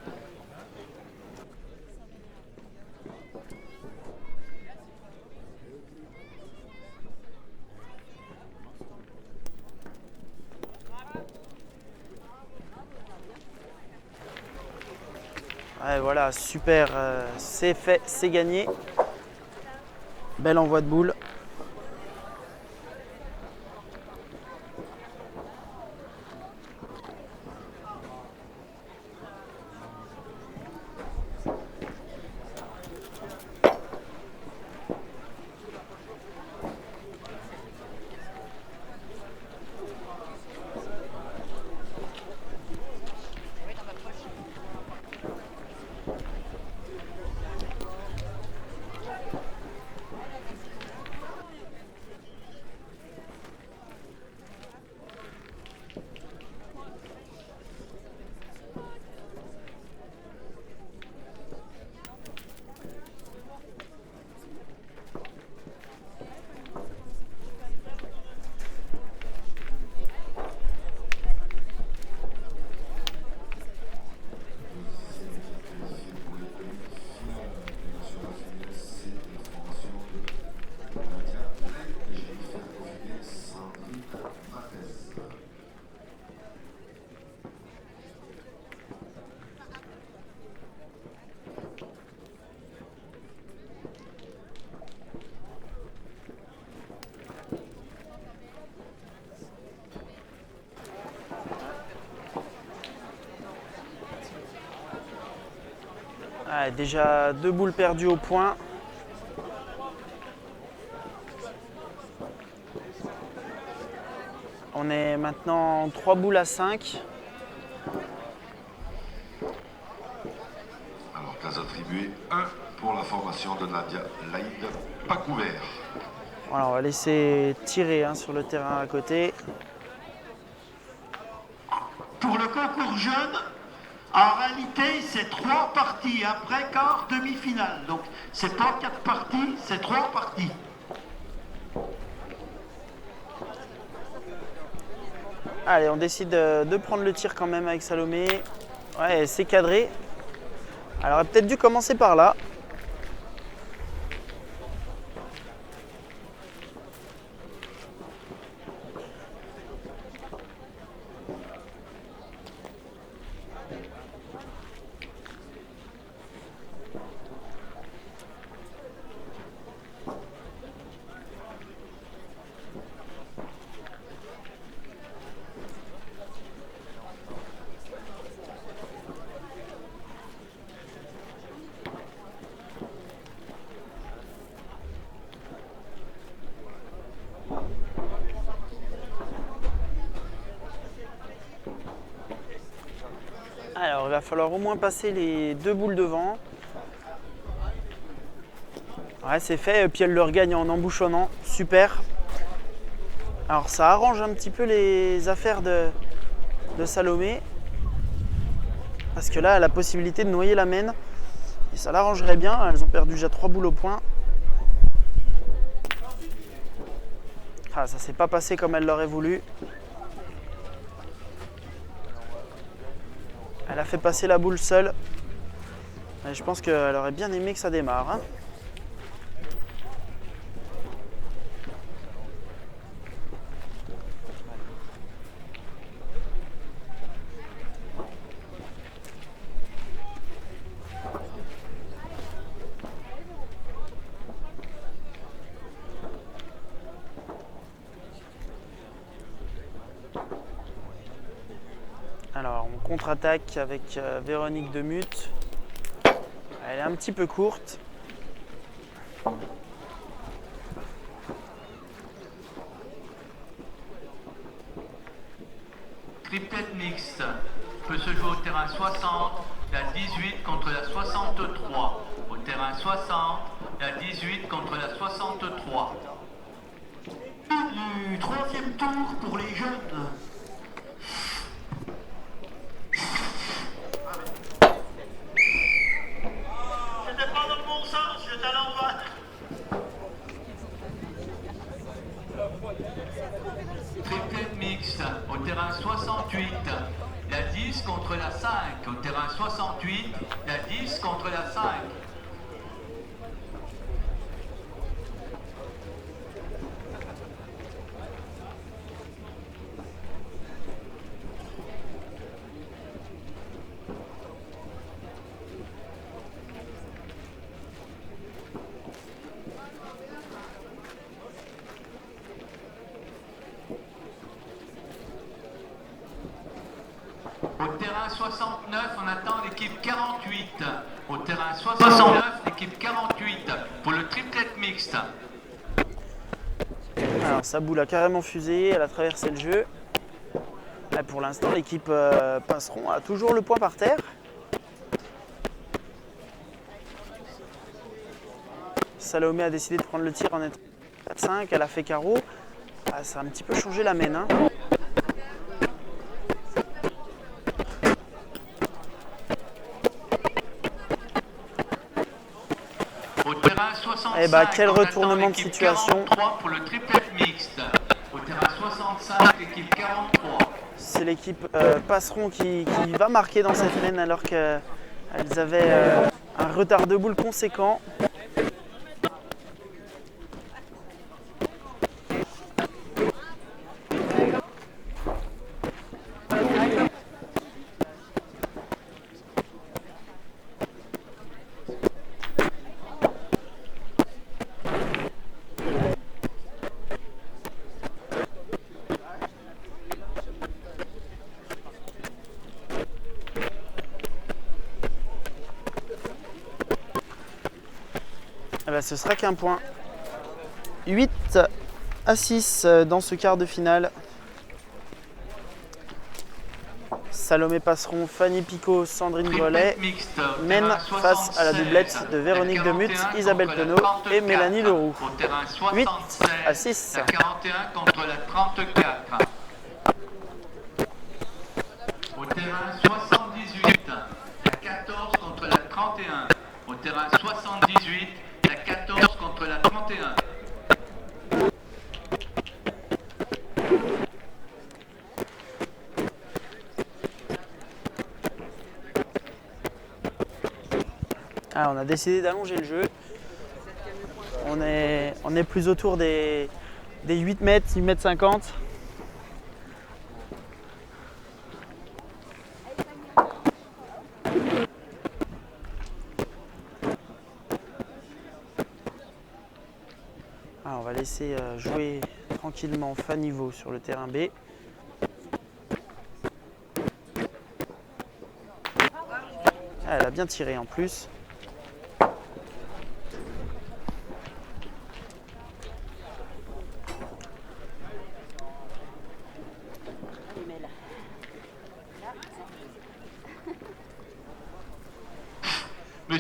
Ouais, voilà, super, c'est fait, c'est gagné. Bel envoi de boule. Ouais, déjà 2 boules perdues au point. On est maintenant 3 boules à 5. Alors, cas attribué 1 pour la formation de Nadia Laïd, pas couvert. Voilà, on va laisser tirer sur le terrain à côté. Pour le concours jeune, en réalité, c'est 3 parties, après quart, demi-finale. Donc, c'est pas 4 parties, c'est 3 parties. Allez, on décide de prendre le tir quand même avec Salomé. Ouais, c'est cadré. Elle aurait peut-être dû commencer par là. Alors, il va falloir au moins passer les 2 boules devant. Ouais, c'est fait, et puis elle le regagne en embouchonnant. Super. Alors ça arrange un petit peu les affaires de Salomé. Parce que là, elle a la possibilité de noyer la mène. Et ça l'arrangerait bien. Elles ont perdu déjà 3 boules au point. Ah, ça s'est pas passé comme elle l'aurait voulu. Elle a fait passer la boule seule. Et je pense qu'elle aurait bien aimé que ça démarre. Hein. Alors, on contre-attaque avec Véronique Demuth. Elle est un petit peu courte. Triplette mixte peut se jouer au terrain 60, la 18 contre la 63. Au terrain 60, la 18 contre la 63. Du troisième tour pour les jeunes. C'était pas dans le bon sens, j'étais à l'envers. Triplette mixte au terrain 68, la 10 contre la 5. Au terrain 68, la 10 contre la 5. Au terrain 69, on attend l'équipe 48. Au terrain 69, l'équipe 48 pour le triplette mixte. Alors sa boule a carrément fusé, elle a traversé le jeu. Là, pour l'instant, l'équipe Passeron a toujours le point par terre. Salomé a décidé de prendre le tir en étant 4-5, elle a fait carreau. Ah, ça a un petit peu changé la mène. Hein. Au terrain 65, Eh ben, quel on attend retournement de l'équipe situation. 43 pour le triplette mixte. Au terrain 65, l'équipe 43. C'est l'équipe Passeron qui va marquer dans cette mène alors qu'elles avaient un retard de boule conséquent. Eh ben, ce sera qu'un point. 8-6 dans ce quart de finale. Salomé Passeron, Fanny Picot, Sandrine Grelet mènent face à la doublette de Véronique Demuth, Isabelle Penaud et Mélanie Leroux. 8-6. La 41 contre la 34. Au terrain 78, la 14 contre la 31. Au terrain 78, la 14 contre la 31. Ah, on a décidé d'allonger le jeu. On est plus autour des 8 mètres, 8 mètres 50. Ah, on va laisser jouer tranquillement Fanny Vaux sur le terrain B. Ah, elle a bien tiré en plus.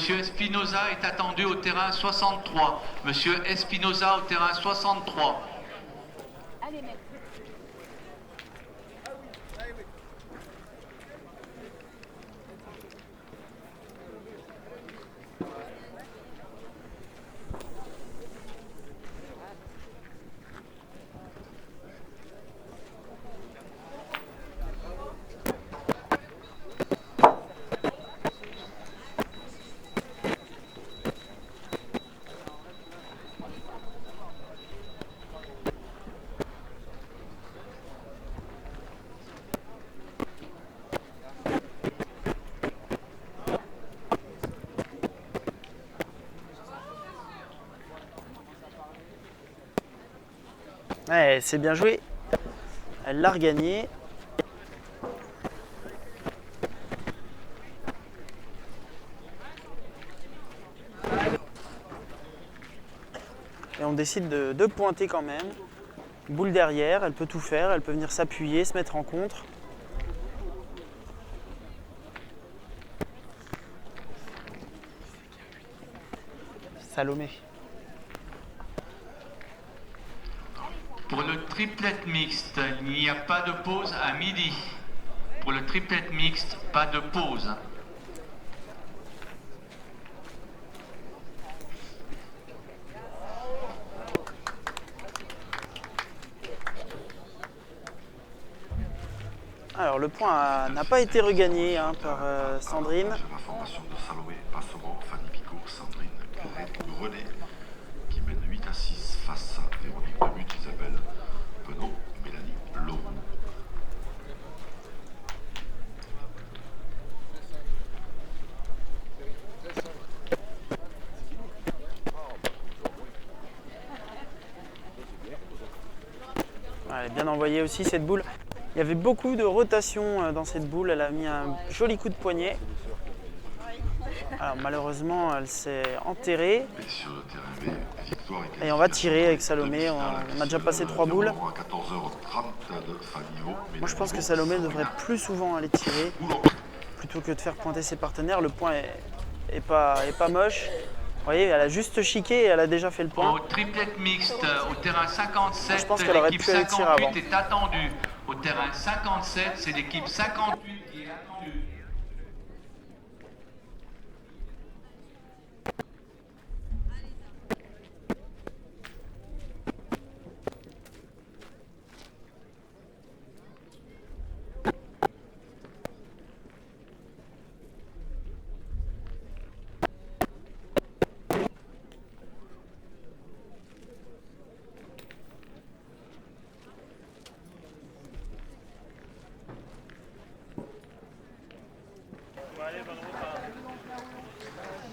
Monsieur Espinoza est attendu au terrain 63. Monsieur Espinoza au terrain 63. Allez, mec. Ouais, c'est bien joué. Elle l'a regagné. Et on décide de pointer quand même. Boule derrière, elle peut tout faire, elle peut venir s'appuyer, se mettre en contre. Salomé. Pour le triplet mixte, il n'y a pas de pause à midi. Pour le triplet mixte, pas de pause. Alors le point n'a pas été regagné par Sandrine. La formation de Salomé, Passement, Fanny Picot, Sandrine Grenet, qui mène 8-6 face à Véronique Demut, Isabelle Penaud, Mélanie Leroux. Elle est bien envoyée aussi cette boule. Il y avait beaucoup de rotation dans cette boule. Elle a mis un joli coup de poignet. Alors malheureusement, elle s'est enterrée. Et sur le terrain B, victoire Et on va tirer avec Salomé. On a déjà passé 3 boules. À 14h30 de Fanny. Moi je pense que Salomé devrait plus souvent aller tirer plutôt que de faire pointer ses partenaires. Le point est pas moche. Vous voyez, elle a juste chiqué et elle a déjà fait le point. Au triplet mixte, au terrain 57, Je pense qu'elle aurait l'équipe pu aller tirer avant. 58 est attendue. Au terrain 57, c'est l'équipe 58 qui est attendue.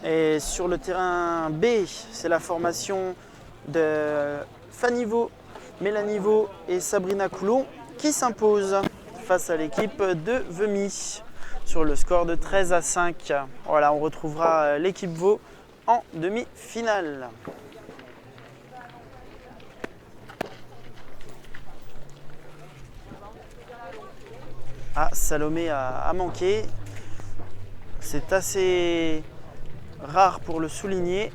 Et sur le terrain B, c'est la formation de Fanny Vaux, Mélanie Vaux et Sabrina Coulon qui s'imposent face à l'équipe de Vemy sur le score de 13-5. Voilà, on retrouvera l'équipe Vaux en demi-finale. Ah, Salomé a manqué. C'est assez rare pour le souligner.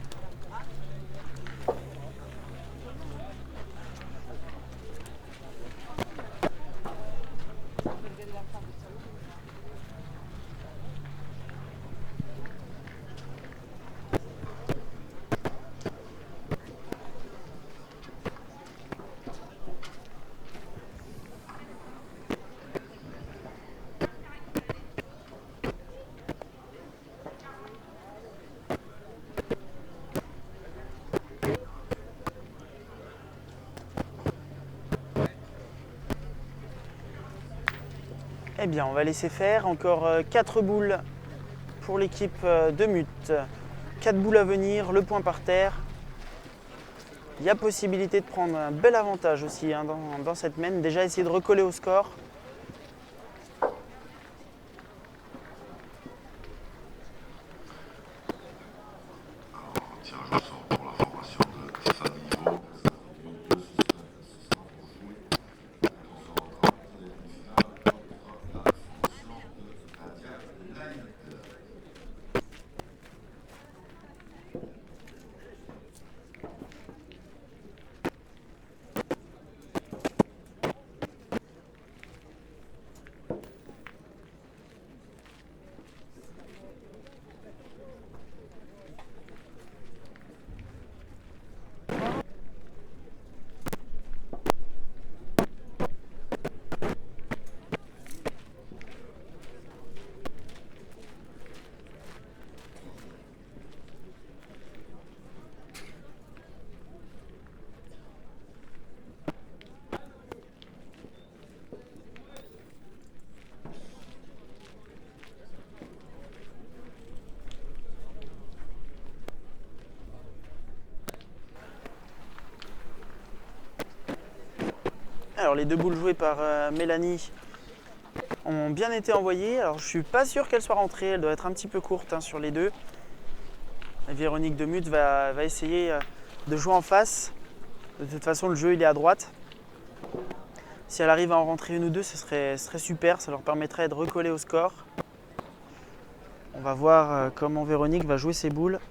Eh bien, on va laisser faire. Encore 4 boules pour l'équipe de Mut. 4 boules à venir, le point par terre. Il y a possibilité de prendre un bel avantage aussi dans cette main. Déjà essayer de recoller au score. Tirage au sort pour la formation de Fanny Vaux. Alors les 2 boules jouées par Mélanie ont bien été envoyées. Alors je suis pas sûr qu'elle soit rentrée, elle doit être un petit peu courte hein, sur les 2. Et Véronique Demuth va essayer de jouer en face. De toute façon le jeu il est à droite. Si elle arrive à en rentrer une ou 2, ce serait super, ça leur permettrait de recoller au score. On va voir comment Véronique va jouer ses boules.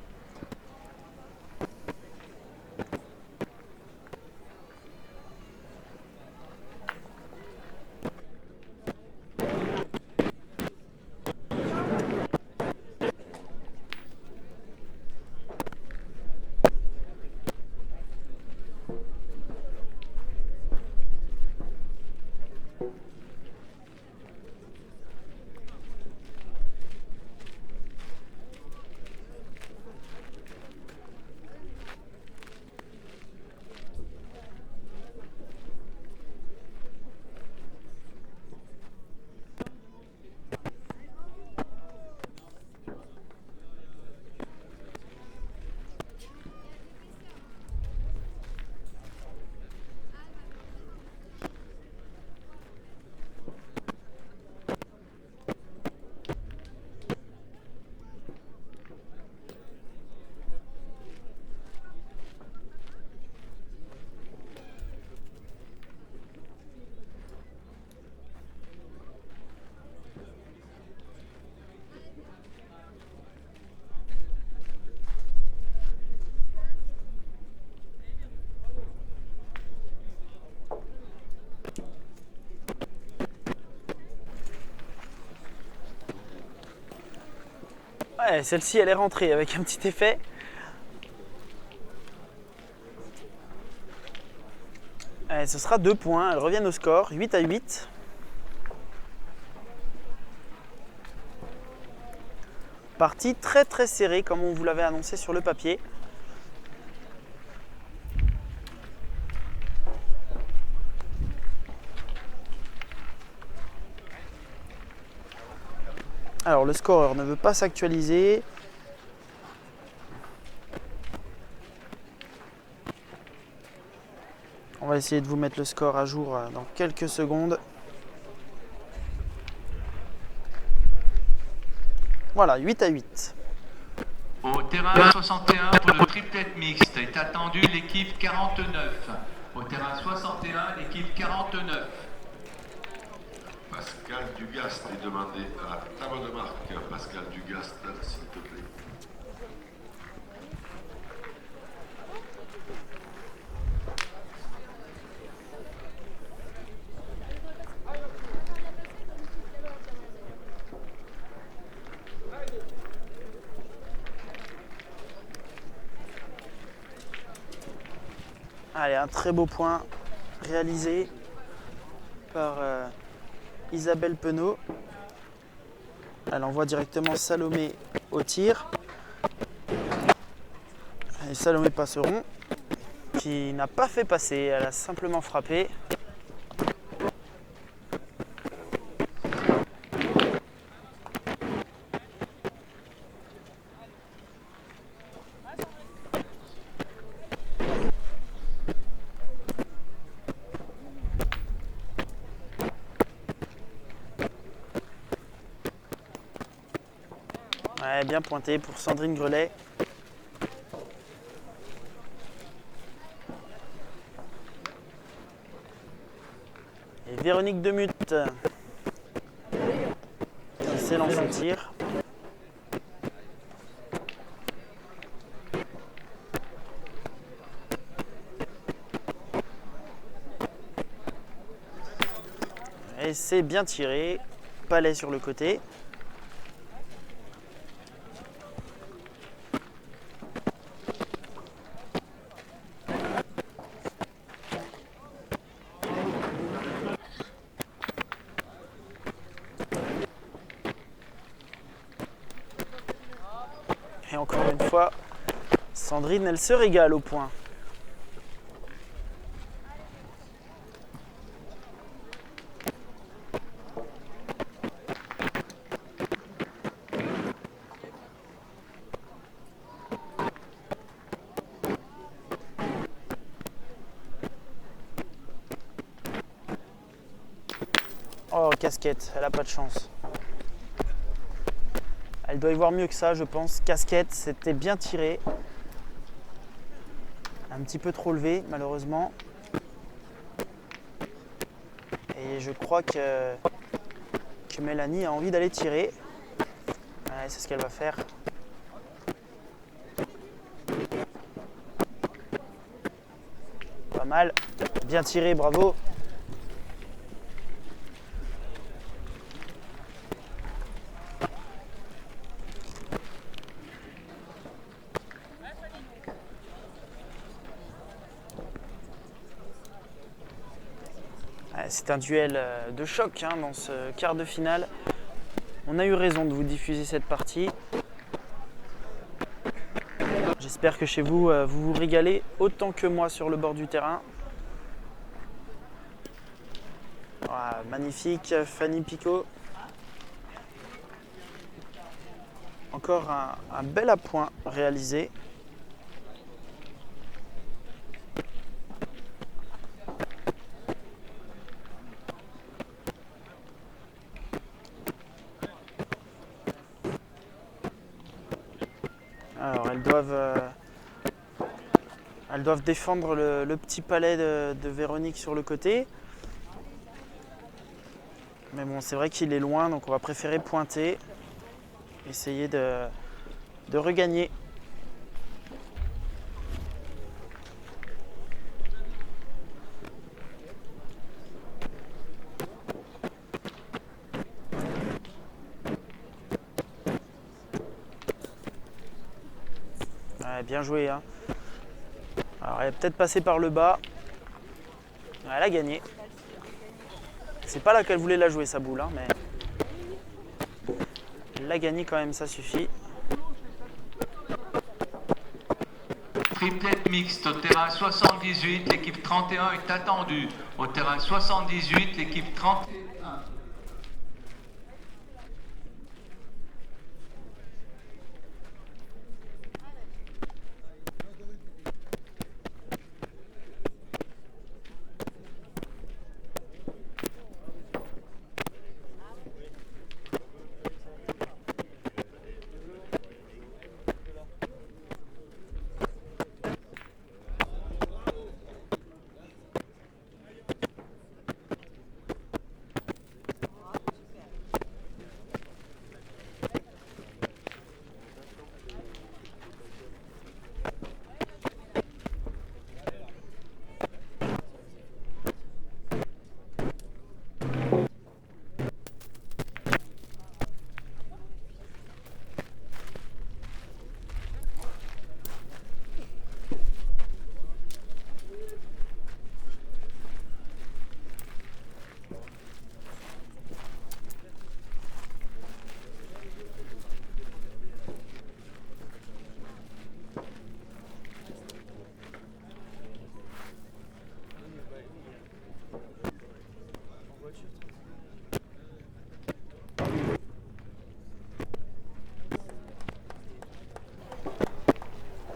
Ouais, celle-ci elle est rentrée avec un petit effet. Allez, ce sera 2 points, elles reviennent au score, 8-8. Partie très serrée comme on vous l'avait annoncé sur le papier. Alors le scoreur ne veut pas s'actualiser. On va essayer de vous mettre le score à jour dans quelques secondes. Voilà, 8-8. Au terrain 61 pour le triplet mixte est attendu l'équipe 49. Au terrain 61, l'équipe 49. Pascal Dugast est demandé à la table de marque. Pascal Dugast, s'il te plaît. Allez, un très beau point réalisé par Isabelle Penaud. Elle envoie directement Salomé au tir. Et Salomé Passeron, qui n'a pas fait passer, elle a simplement frappé. Ouais, bien pointé pour Sandrine Grelet. Et Véronique Demuth qui s'élance au tir. Et c'est bien tiré. Palais sur le côté. Et encore une fois, Sandrine, elle se régale au point. Oh, casquette, elle a pas de chance. Elle doit y voir mieux que ça, je pense. Casquette, c'était bien tiré. Un petit peu trop levé, malheureusement. Et je crois que Mélanie a envie d'aller tirer. Ouais, c'est ce qu'elle va faire. Pas mal. Bien tiré, bravo. C'est un duel de choc hein, dans ce quart de finale. On a eu raison de vous diffuser cette partie. J'espère que chez vous, vous vous régalez autant que moi sur le bord du terrain. Voilà, magnifique, Fanny Picot. Encore un bel appoint réalisé. Alors elles doivent défendre le petit palais de Véronique sur le côté. Mais bon, c'est vrai qu'il est loin, donc on va préférer pointer. Essayer de regagner. Ouais, bien joué. Hein. Alors, elle est peut-être passée par le bas. Elle a gagné. C'est pas là qu'elle voulait la jouer, sa boule, hein, mais elle l'a gagné quand même, ça suffit. Triplette mixte au terrain 78, l'équipe 31 est attendue. Au terrain 78, l'équipe 31.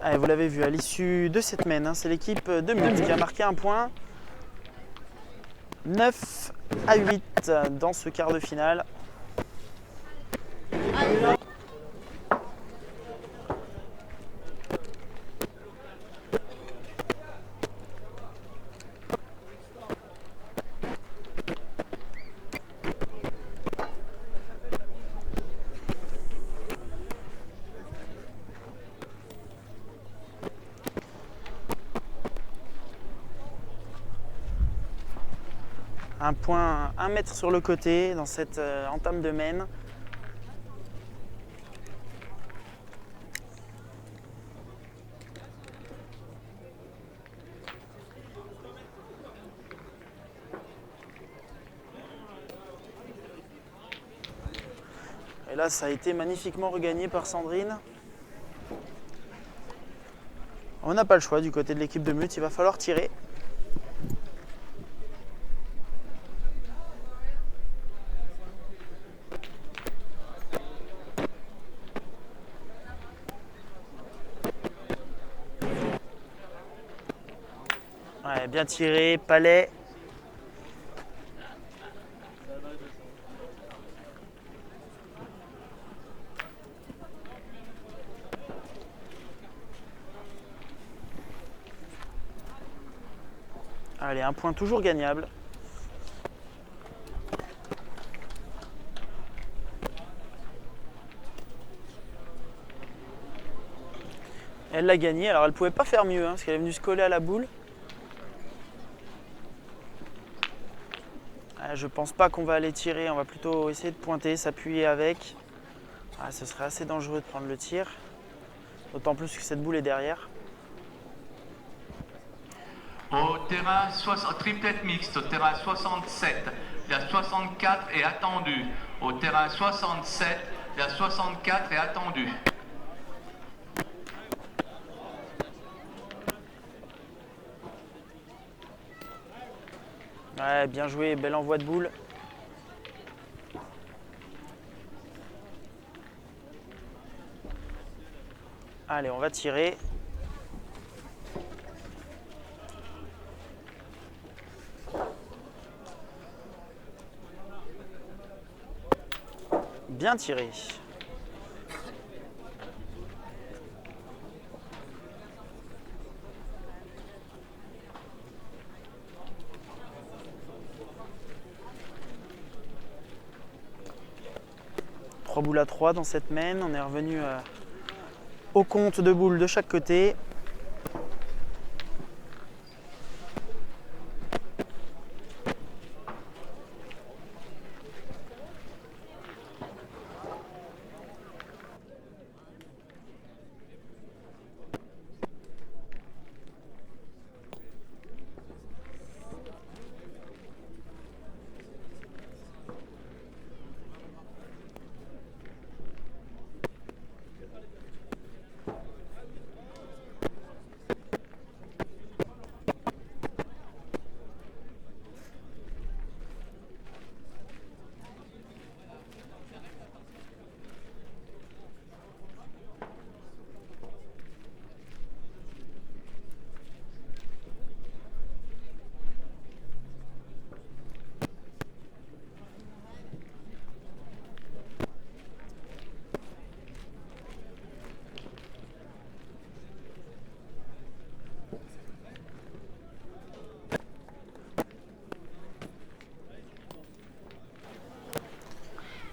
Allez, vous l'avez vu à l'issue de cette mène, hein, c'est l'équipe de Mute qui a marqué un point. 9-8 dans ce quart de finale. Un point, 1 mètre sur le côté dans cette entame de mène. Et là, ça a été magnifiquement regagné par Sandrine. On n'a pas le choix du côté de l'équipe de Mute, il va falloir tirer. Ouais, bien tiré, Palais. Allez, un point toujours gagnable. Elle l'a gagné, alors elle pouvait pas faire mieux parce qu'elle est venue se coller à la boule. Je pense pas qu'on va aller tirer, on va plutôt essayer de pointer, s'appuyer avec. Ce serait assez dangereux de prendre le tir, d'autant plus que cette boule est derrière. Au terrain triplette mixte, au terrain 67, la 64 est attendue. Au terrain 67, la 64 est attendue. Ouais, bien joué, bel envoi de boule. Allez, on va tirer. Bien tiré. Trois boules à 3 dans cette main. On est revenu au compte de boules de chaque côté.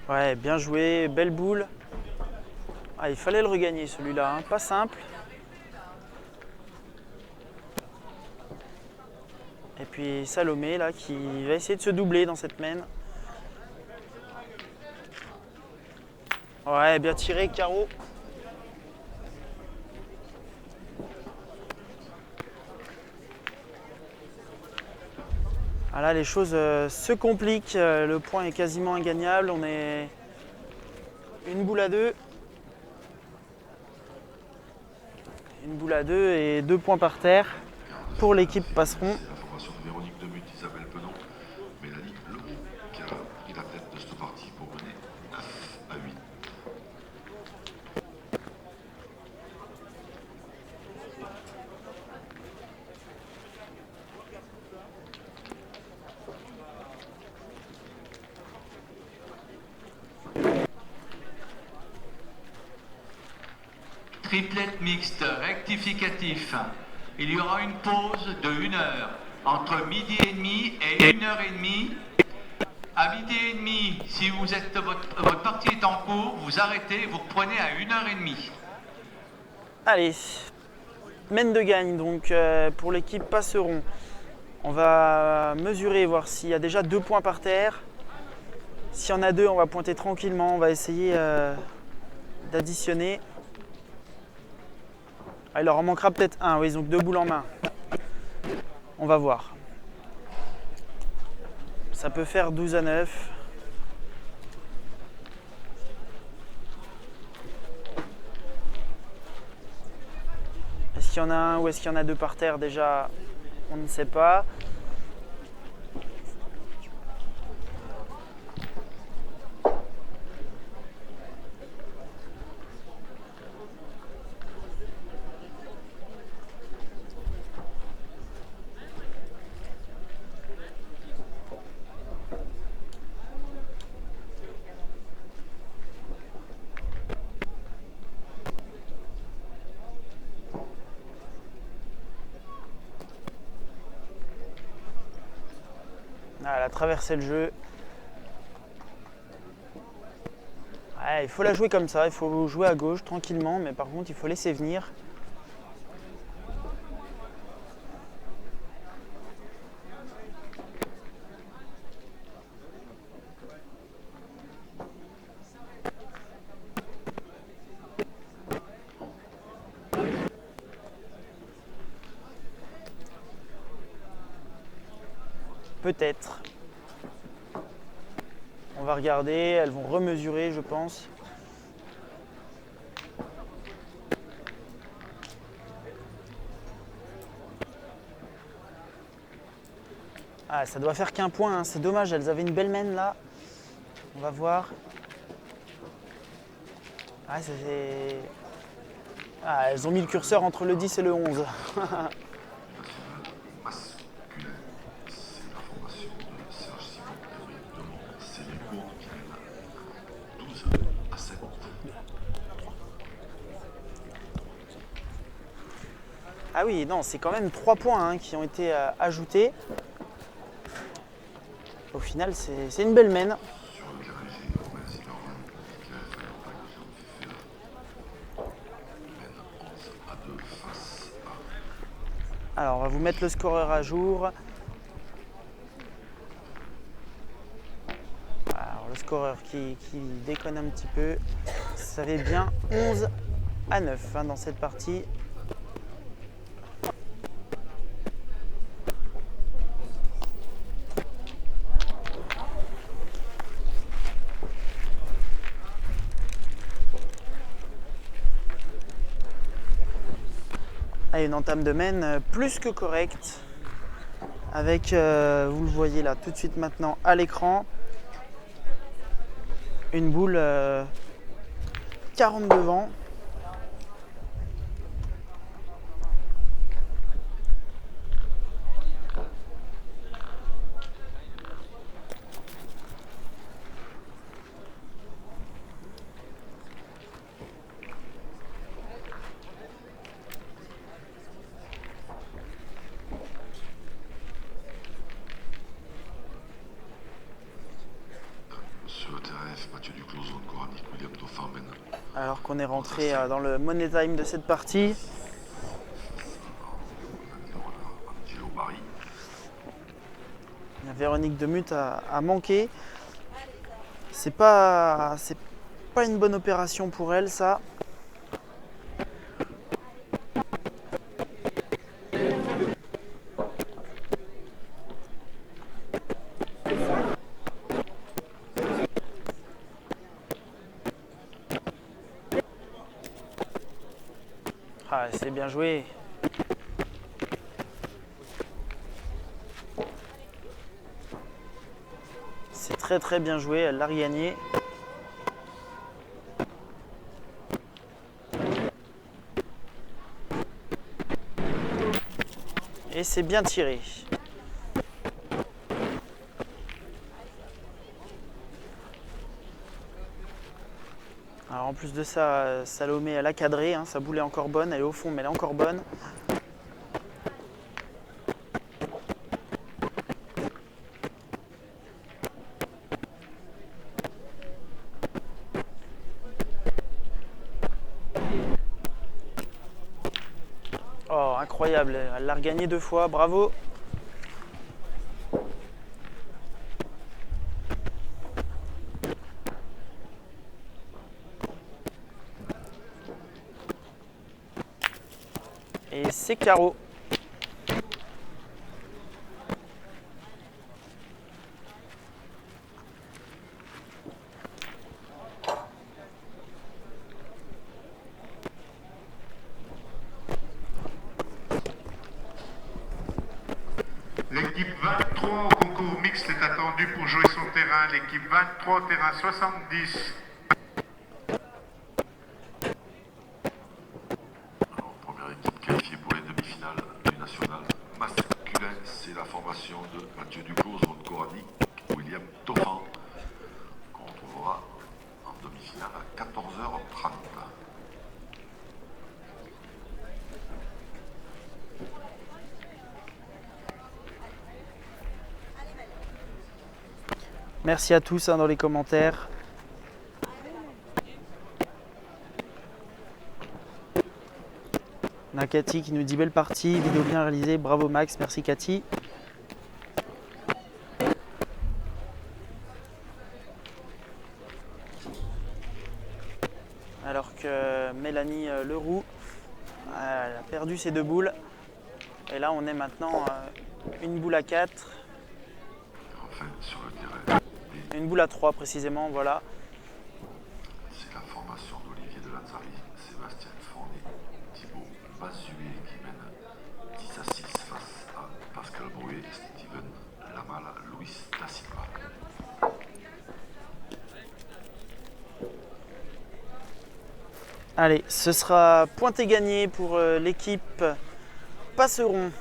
Ouais, bien joué, belle boule. Il fallait le regagner celui-là, pas simple. Et puis Salomé là qui va essayer de se doubler dans cette main. Ouais, bien tiré, carreau. Là, les choses se compliquent. Le point est quasiment ingagnable. On est une boule à 2. Une boule à 2 et 2 points par terre pour l'équipe Passeron. C'est la formation de Véronique Demuth, Isabelle Penon, Mélanie Leroux qui a pris la tête de cette partie pour mener 9 à 8. Triplette mixte rectificatif. Il y aura une pause de 1 heure entre midi et demi et 1h30. À midi et demi, si vous êtes, votre partie est en cours, vous arrêtez, vous reprenez à 1h30. Allez, mène de gagne donc pour l'équipe Passeron. On va mesurer, voir s'il y a déjà 2 points par terre. S'il y en a 2, on va pointer tranquillement. On va essayer d'additionner. Il leur en manquera peut-être un, oui, donc 2 boules en main. On va voir. Ça peut faire 12 à 9. Est-ce qu'il y en a un ou est-ce qu'il y en a 2 par terre déjà? On ne sait pas. Ah, elle a traversé le jeu. Ouais, il faut la jouer comme ça, il faut jouer à gauche tranquillement, mais par contre il faut laisser venir. Peut-être. On va regarder, elles vont remesurer, je pense. Ah, ça doit faire qu'un point, hein. C'est dommage, elles avaient une belle main là. On va voir. Ah, ah, elles ont mis le curseur entre le 10 et le 11. Masculin, c'est la formation de Serge Simon et Brian Demont. C'est les cours qui mènent 12 à 7. Ah oui, non, c'est quand même 3 points hein, qui ont été ajoutés. Au final, c'est une belle main. Sur le carré, Romain Zimmermann, qui a fait un pack de mène 11 à 2 face à. Alors, on va vous mettre le scoreur à jour. Alors, le scoreur qui déconne un petit peu. Ça fait bien 11 à 9 hein, dans cette partie. Ah, une entame de main plus que correcte. Avec, vous le voyez là tout de suite maintenant à l'écran, une boule 40 devant. Sur le terrain F, Mathieu Duclos, zone coranique, William Dauphin mène. Alors qu'on est rentré dans le money time de cette partie. Angelo Barry. Véronique Demuth a manqué. C'est pas une bonne opération pour elle, ça. Ah, c'est bien joué. C'est très très bien joué, elle l'a regagné. Et c'est bien tiré. Alors en plus de ça, Salomé elle a cadré, hein, sa boule est encore bonne, elle est au fond mais elle est encore bonne. Oh incroyable, elle l'a regagné 2 fois, bravo. Et c'est carreau. L'équipe 23 au concours mixte est attendue pour jouer son terrain. L'équipe 23 au terrain 70. Alors, première équipe qualifiée pour les demi-finales du national masculin, c'est la formation de Mathieu Duclos, zone coranique, William Dauphin, qu'on retrouvera en demi-finale à 14h30. Merci à tous dans les commentaires. On a Cathy qui nous dit belle partie, vidéo bien réalisée, bravo Max, merci Cathy. Alors que Mélanie Leroux elle a perdu ses 2 boules. Et là on est maintenant une boule à 4. Enfin, sur le terrain, Une boule à 3 précisément, voilà. c'est la formation d'Olivier de Lanzari, Sébastien Fournier, Thibaut Mazué qui mène 10 à 6 face à Pascal Brouet, Steven Lamal, Luis da Silva. Allez, ce sera pointé gagné pour l'équipe Passeron.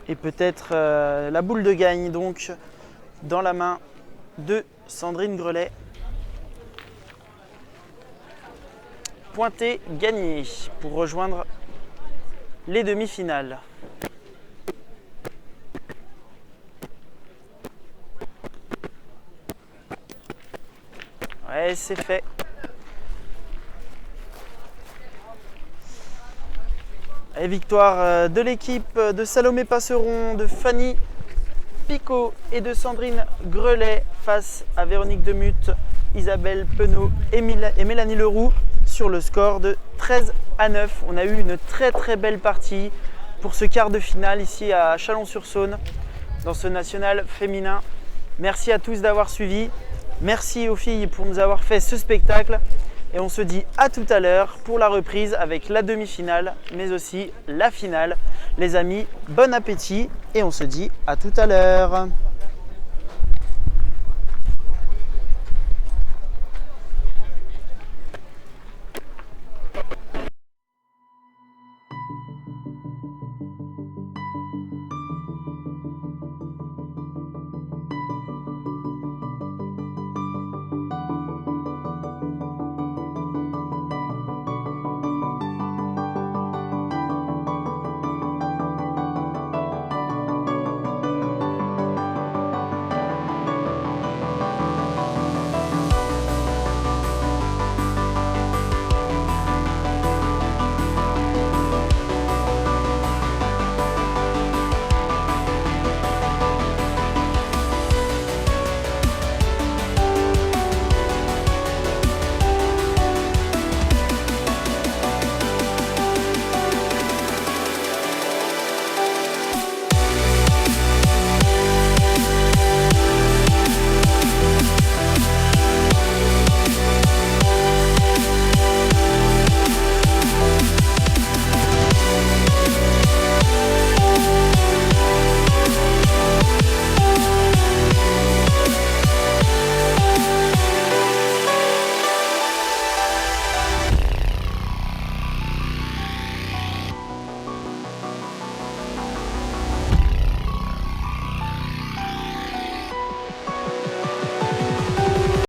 Et peut-être la boule de gagne donc dans la main de Sandrine Grelet. Pointé gagné pour rejoindre les demi-finales. Ouais, c'est fait. Et victoire de l'équipe de Salomé Passeron, de Fanny Picot et de Sandrine Grelet face à Véronique Demuth, Isabelle Penaud et Mélanie Leroux sur le score de 13-9. On a eu une très belle partie pour ce quart de finale ici à Chalon-sur-Saône dans ce national féminin. Merci à tous d'avoir suivi. Merci aux filles pour nous avoir fait ce spectacle. Et on se dit à tout à l'heure pour la reprise avec la demi-finale, mais aussi la finale. Les amis, bon appétit et on se dit à tout à l'heure.